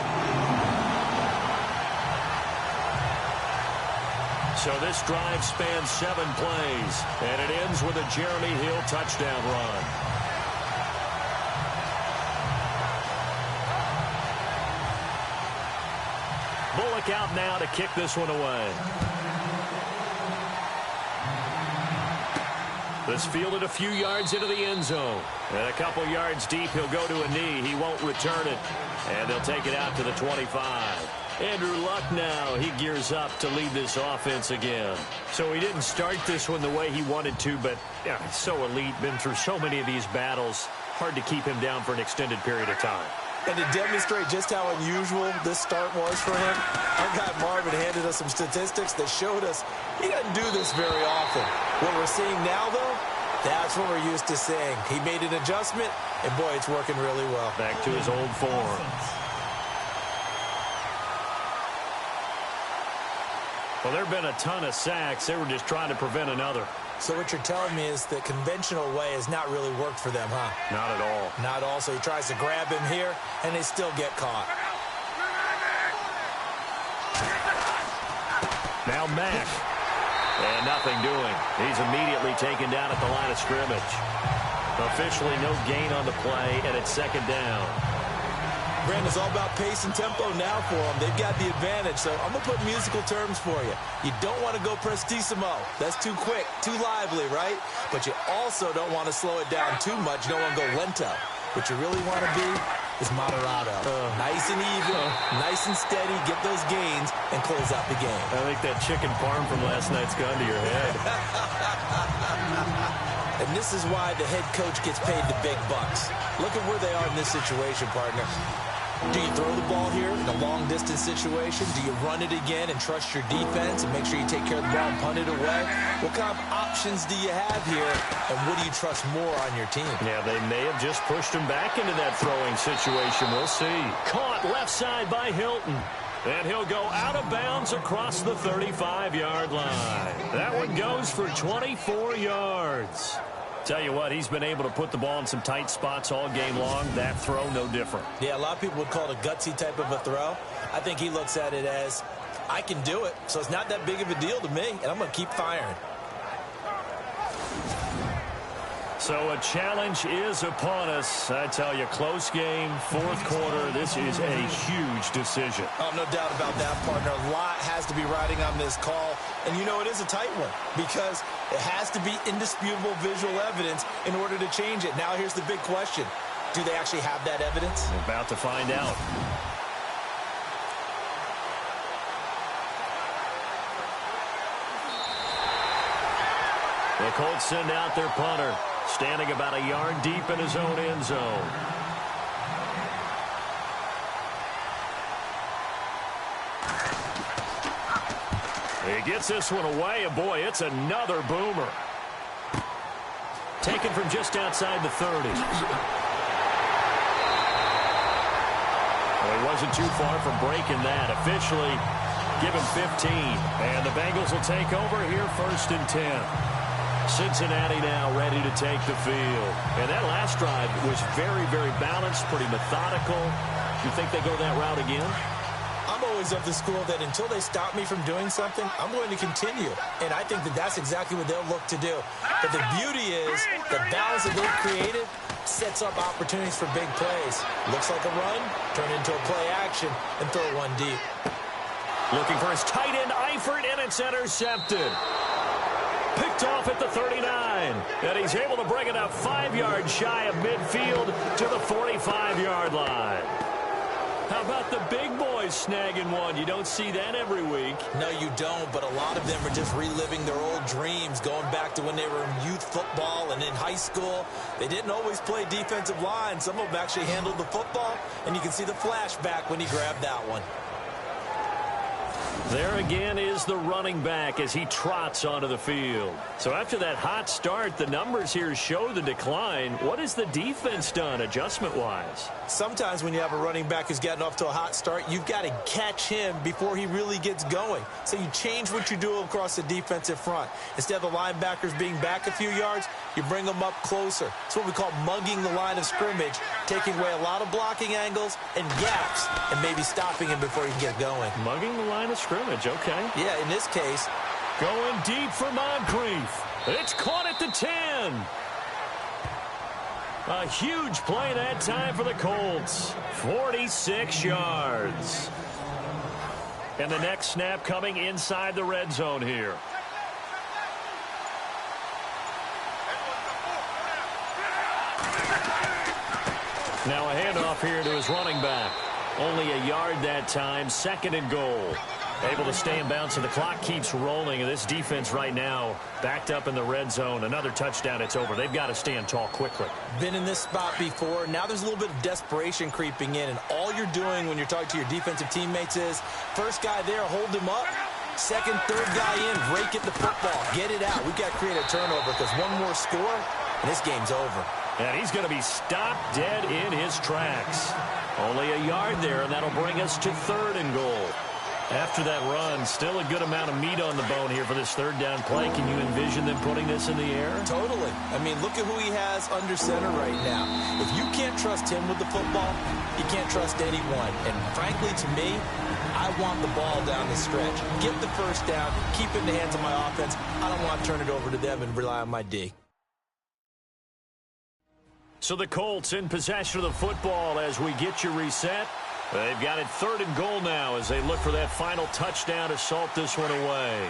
So this drive spans 7 plays, and it ends with a Jeremy Hill touchdown run. Bullock out now to kick this one away. This fielded a few yards into the end zone. And a couple yards deep, he'll go to a knee. He won't return it. And they'll take it out to the 25. Andrew Luck now, he gears up to lead this offense again. So he didn't start this one the way he wanted to, but yeah, he's so elite, been through so many of these battles. Hard to keep him down for an extended period of time. And to demonstrate just how unusual this start was for him, our guy Marvin handed us some statistics that showed us he doesn't do this very often. What we're seeing now, though, that's what we're used to seeing. He made an adjustment, and boy, it's working really well. Back to his old form. Well, there have been a ton of sacks. They were just trying to prevent another. So what you're telling me is the conventional way has not really worked for them, huh? Not at all. Not all. So he tries to grab him here, and they still get caught. Now Mack. And nothing doing. He's immediately taken down at the line of scrimmage. Officially no gain on the play, and it's 2nd down. Brandon, it's all about pace and tempo now for them. They've got the advantage, so I'm going to put musical terms for you. You don't want to go prestissimo. That's too quick, too lively, right? But you also don't want to slow it down too much. You don't want to go lento. What you really want to be is moderado. Nice and even, nice and steady, get those gains, and close out the game. I think that chicken parm from last night's gone to your head. And this is why the head coach gets paid the big bucks. Look at where they are in this situation, partner. Do you throw the ball here in a long-distance situation? Do you run it again and trust your defense and make sure you take care of the ball and punt it away? What kind of options do you have here, and what do you trust more on your team? Yeah, they may have just pushed him back into that throwing situation. We'll see. Caught left side by Hilton. And he'll go out of bounds across the 35-yard line. That one goes for 24 yards. Tell you what, he's been able to put the ball in some tight spots all game long. That throw, no different. Yeah, a lot of people would call it a gutsy type of a throw. I think he looks at it as, I can do it, so it's not that big of a deal to me, and I'm going to keep firing. So a challenge is upon us. I tell you, close game, fourth quarter. This is a huge decision. Oh, no doubt about that, partner. A lot has to be riding on this call. And you know it is a tight one because it has to be indisputable visual evidence in order to change it. Now here's the big question. Do they actually have that evidence? We're about to find out. The Colts send out their punter, standing about a yard deep in his own end zone. He gets this one away, and boy, it's another boomer. Taken from just outside the 30. Well, he wasn't too far from breaking that. Officially, give him 15. And the Bengals will take over here 1st and 10. Cincinnati now ready to take the field. And that last drive was very, very balanced, pretty methodical. You think they go that route again? I'm always of the school that until they stop me from doing something, I'm going to continue. And I think that that's exactly what they'll look to do. But the beauty is the balance that they've created sets up opportunities for big plays. Looks like a run, turn into a play action, and throw one deep. Looking for his tight end, Eifert, and it's intercepted. Picked off at the 39, and he's able to bring it up 5 yards shy of midfield to the 45-yard line. How about the big boys snagging one? You don't see that every week. No, you don't, but a lot of them are just reliving their old dreams, going back to when they were in youth football and in high school. They didn't always play defensive line. Some of them actually handled the football, and you can see the flashback when he grabbed that one. There again is the running back as he trots onto the field. So after that hot start, the numbers here show the decline. What has the defense done adjustment-wise? Sometimes when you have a running back who's gotten off to a hot start, you've got to catch him before he really gets going. So you change what you do across the defensive front. Instead of the linebackers being back a few yards, you bring them up closer. It's what we call mugging the line of scrimmage, taking away a lot of blocking angles and gaps, and maybe stopping him before he can get going. Mugging the line of scrimmage, okay. Yeah, in this case. Going deep for Moncrief. It's caught at the 10. A huge play that time for the Colts. 46 yards. And the next snap coming inside the red zone here. Now a handoff here to his running back. Only a yard that time, 2nd and goal. Able to stay in bounds, and the clock keeps rolling. And this defense right now backed up in the red zone. Another touchdown, it's over. They've got to stand tall quickly. Been in this spot before. Now there's a little bit of desperation creeping in. And all you're doing when you're talking to your defensive teammates is, first guy there, hold him up. Second, third guy in, rake at the football. Get it out. We've got to create a turnover because one more score, and this game's over. And he's going to be stopped dead in his tracks. Only a yard there, and that'll bring us to 3rd and goal. After that run, still a good amount of meat on the bone here for this 3rd down play. Can you envision them putting this in the air? Totally. I mean, look at who he has under center right now. If you can't trust him with the football, you can't trust anyone. And frankly, to me, I want the ball down the stretch. Get the first down, keep it in the hands of my offense. I don't want to turn it over to them and rely on my D. So the Colts in possession of the football as we get you reset. They've got it 3rd and goal now as they look for that final touchdown to salt this one away.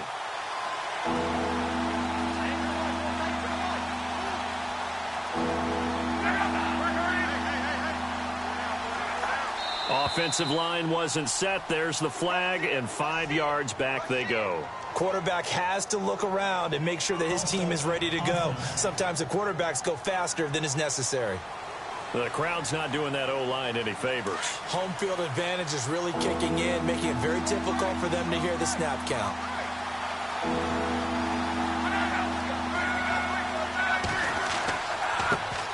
Offensive line wasn't set. There's the flag, and 5 yards back they go. Quarterback has to look around and make sure that his team is ready to go. Sometimes the quarterbacks go faster than is necessary. The crowd's not doing that O-line any favors. Home field advantage is really kicking in, making it very difficult for them to hear the snap count.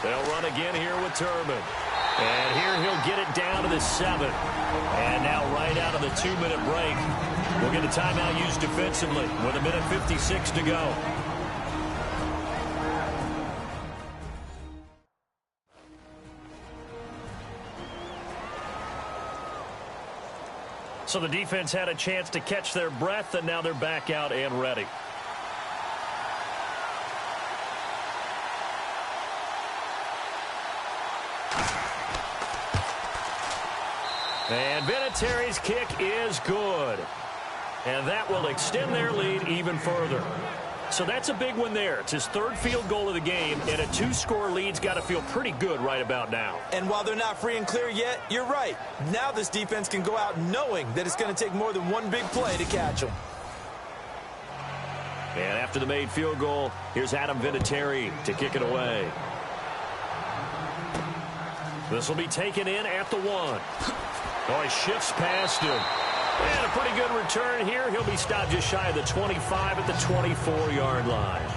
They'll run again here with Turbin. And here he'll get it down to the 7. And now right out of the 2-minute break, we'll get a timeout used defensively with 1:56 to go. So the defense had a chance to catch their breath, and now they're back out and ready. And Vinatieri's kick is good. And that will extend their lead even further. So that's a big one there. It's his 3rd field goal of the game, and a 2-score lead's got to feel pretty good right about now. And while they're not free and clear yet, you're right. Now this defense can go out knowing that it's going to take more than one big play to catch them. And after the made field goal, here's Adam Vinatieri to kick it away. This will be taken in at the 1. Oh, he shifts past him. And a pretty good return here. He'll be stopped just shy of the 25 at the 24-yard line.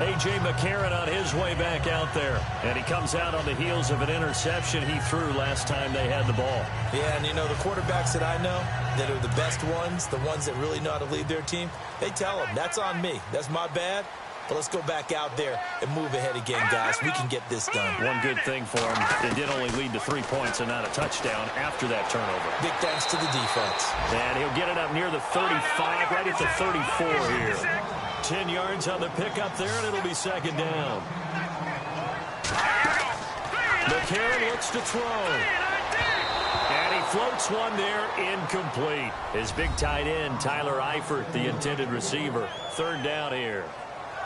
A.J. McCarron on his way back out there. And he comes out on the heels of an interception he threw last time they had the ball. Yeah, and you know, the quarterbacks that I know that are the best ones, the ones that really know how to lead their team, they tell them, that's on me. That's my bad. But let's go back out there and move ahead again, guys. We can get this done. One good thing for him, it did only lead to 3 points and not a touchdown after that turnover. Big thanks to the defense. And he'll get it up near the 35, right at the 34 here. 10 yards on the pickup there, and it'll be 2nd down. McCarron looks to throw. And he floats one there, incomplete. His big tight end, Tyler Eifert, the intended receiver. 3rd down here.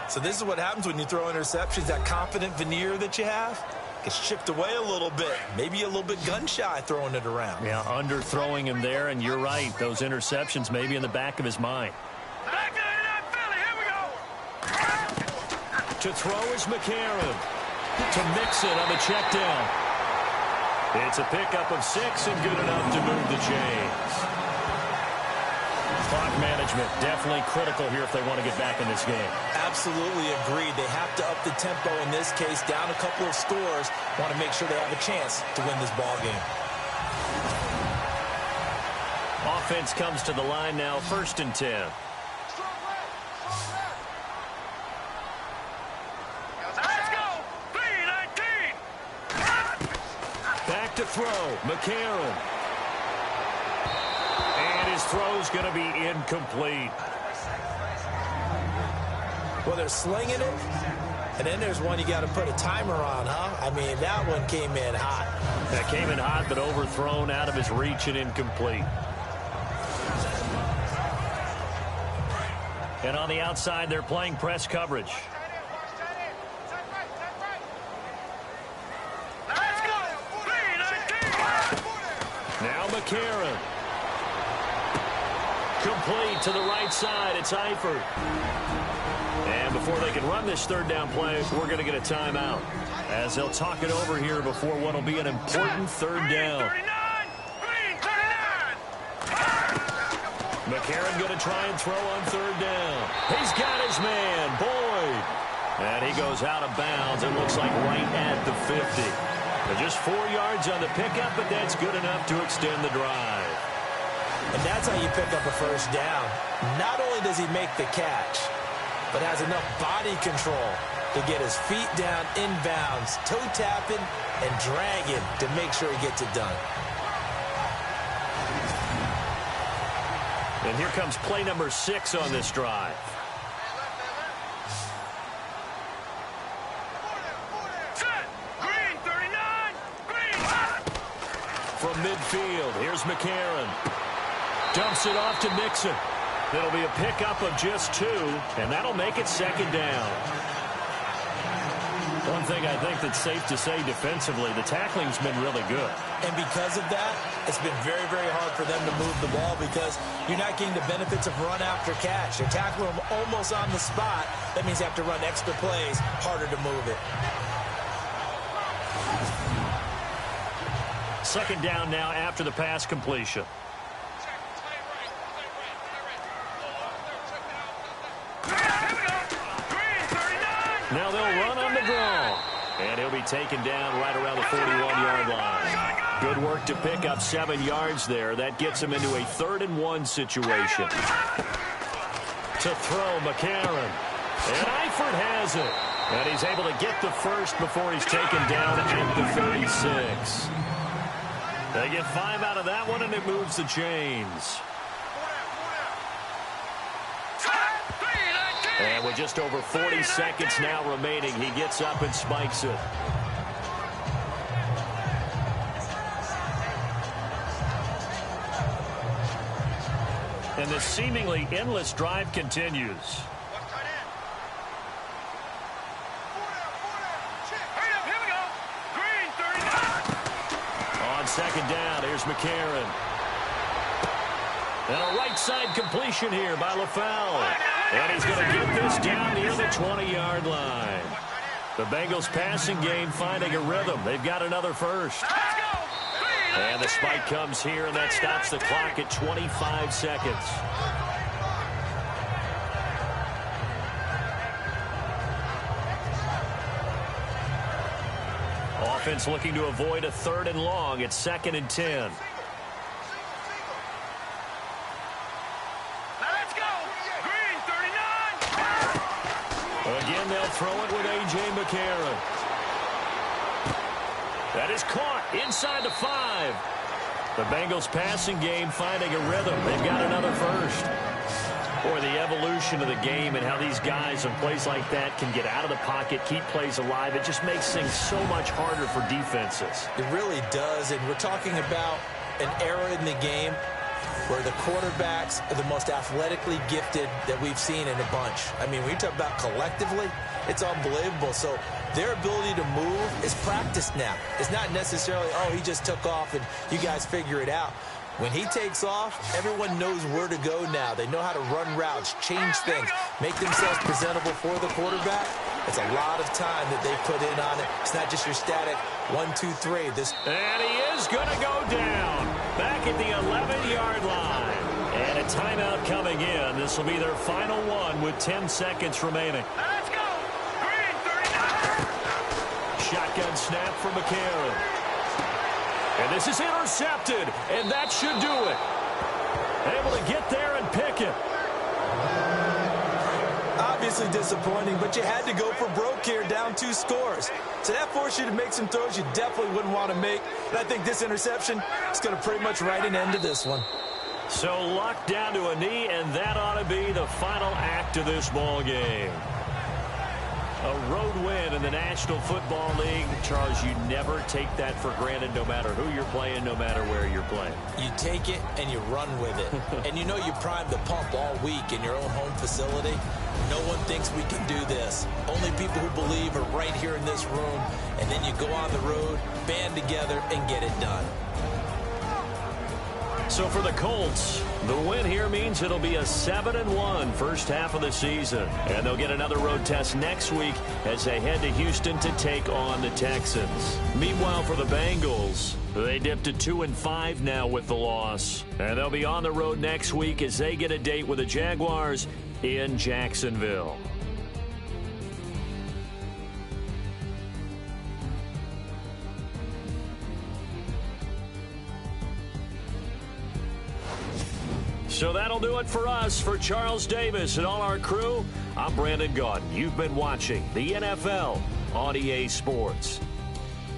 So this is what happens when you throw interceptions. That confident veneer that you have gets chipped away a little bit. Maybe a little bit gun-shy throwing it around. Yeah, underthrowing him there, and you're right. Those interceptions may be in the back of his mind. Back to that Philly. Here we go. To throw is McCarron. To Mixon on the check down. It's a pickup of 6 and good enough to move the chains. Clock management definitely critical here if they want to get back in this game. Absolutely agreed. They have to up the tempo in this case, down a couple of scores. Want to make sure they have a chance to win this ball game. Offense comes to the line now, 1st and 10. Let's go. 3-19. Back to throw. McCarron. And his throw's going to be incomplete. Well, they're slinging it, and then there's one you got to put a timer on, huh? I mean, that one came in hot. That came in hot, but overthrown out of his reach and incomplete. And on the outside, they're playing press coverage. Let's go. 3-19. Now McCarron. Complete to the right side. It's Eifert. And before they can run this 3rd down play, we're going to get a timeout, as they'll talk it over here before what will be an important 3rd down. McCarron going to try and throw on 3rd down. He's got his man, Boyd. And he goes out of bounds. It looks like right at the 50. But just 4 yards on the pickup, but that's good enough to extend the drive. And that's how you pick up a 1st down. Not only does he make the catch, but has enough body control to get his feet down inbounds, toe tapping and dragging to make sure he gets it done. And here comes play number 6 on this drive. Set. Green 39. Green. From midfield, here's McCarron. Dumps it off to Mixon. It'll be a pickup of just 2, and that'll make it 2nd down. One thing I think that's safe to say defensively, the tackling's been really good. And because of that, it's been very, very hard for them to move the ball because you're not getting the benefits of run after catch. You're tackling them almost on the spot. That means you have to run extra plays, harder to move it. Second down now after the pass completion. Now they'll run on the draw. And he'll be taken down right around the 41-yard line. Good work to pick up 7 yards there. That gets him into a 3rd-and-1 situation. To throw, McCarron. And Eifert has it. And he's able to get the first before he's taken down at the 36. They get 5 out of that one, and it moves the chains. And with just over 40 seconds now remaining, he gets up and spikes it. And the seemingly endless drive continues. On second down, here's McCarron. And a right side completion here by LaFell. And he's going to get this down near the 20-yard line. The Bengals passing game finding a rhythm. They've got another first. And the spike comes here, and that stops the clock at 25 seconds. Offense looking to avoid a 3rd and long. It's 2nd and 10. Again, they'll throw it with A.J. McCarron. That is caught inside the 5. The Bengals passing game finding a rhythm. They've got another first. Boy, the evolution of the game and how these guys in plays like that can get out of the pocket, keep plays alive, it just makes things so much harder for defenses. It really does, and we're talking about an era in the game where the quarterbacks are the most athletically gifted that we've seen in a bunch. I mean, when you talk about collectively, it's unbelievable. So their ability to move is practiced now. It's not necessarily, oh, he just took off and you guys figure it out. When he takes off, everyone knows where to go now. They know how to run routes, change things, make themselves presentable for the quarterback. It's a lot of time that they put in on it. It's not just your static 1, 2, 3. And he is going to go down back at the 11-yard line. And a timeout coming in. This will be their final one with 10 seconds remaining. Let's go! Green 39! Shotgun snap from McCarron. And this is intercepted, and that should do it. Able to get there and pick it. Obviously disappointing, but you had to go for broke here, down 2 scores. So that forced you to make some throws you definitely wouldn't want to make. And I think this interception is going to pretty much write an end to this one. So luck down to a knee, and that ought to be the final act of this ball game. A road win in the National Football League. Charles, you never take that for granted no matter who you're playing, no matter where you're playing. You take it and you run with it. And you know you primed the pump all week in your own home facility. No one thinks we can do this. Only people who believe are right here in this room. And then you go on the road, band together, and get it done. So for the Colts, the win here means it'll be a 7-1 first half of the season. And they'll get another road test next week as they head to Houston to take on the Texans. Meanwhile, for the Bengals, they dipped to 2-5 now with the loss. And they'll be on the road next week as they get a date with the Jaguars in Jacksonville. So that'll do it for us. For Charles Davis and all our crew, I'm Brandon Gaudin. You've been watching the NFL on EA Sports.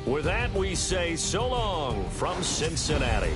With that, we say so long from Cincinnati.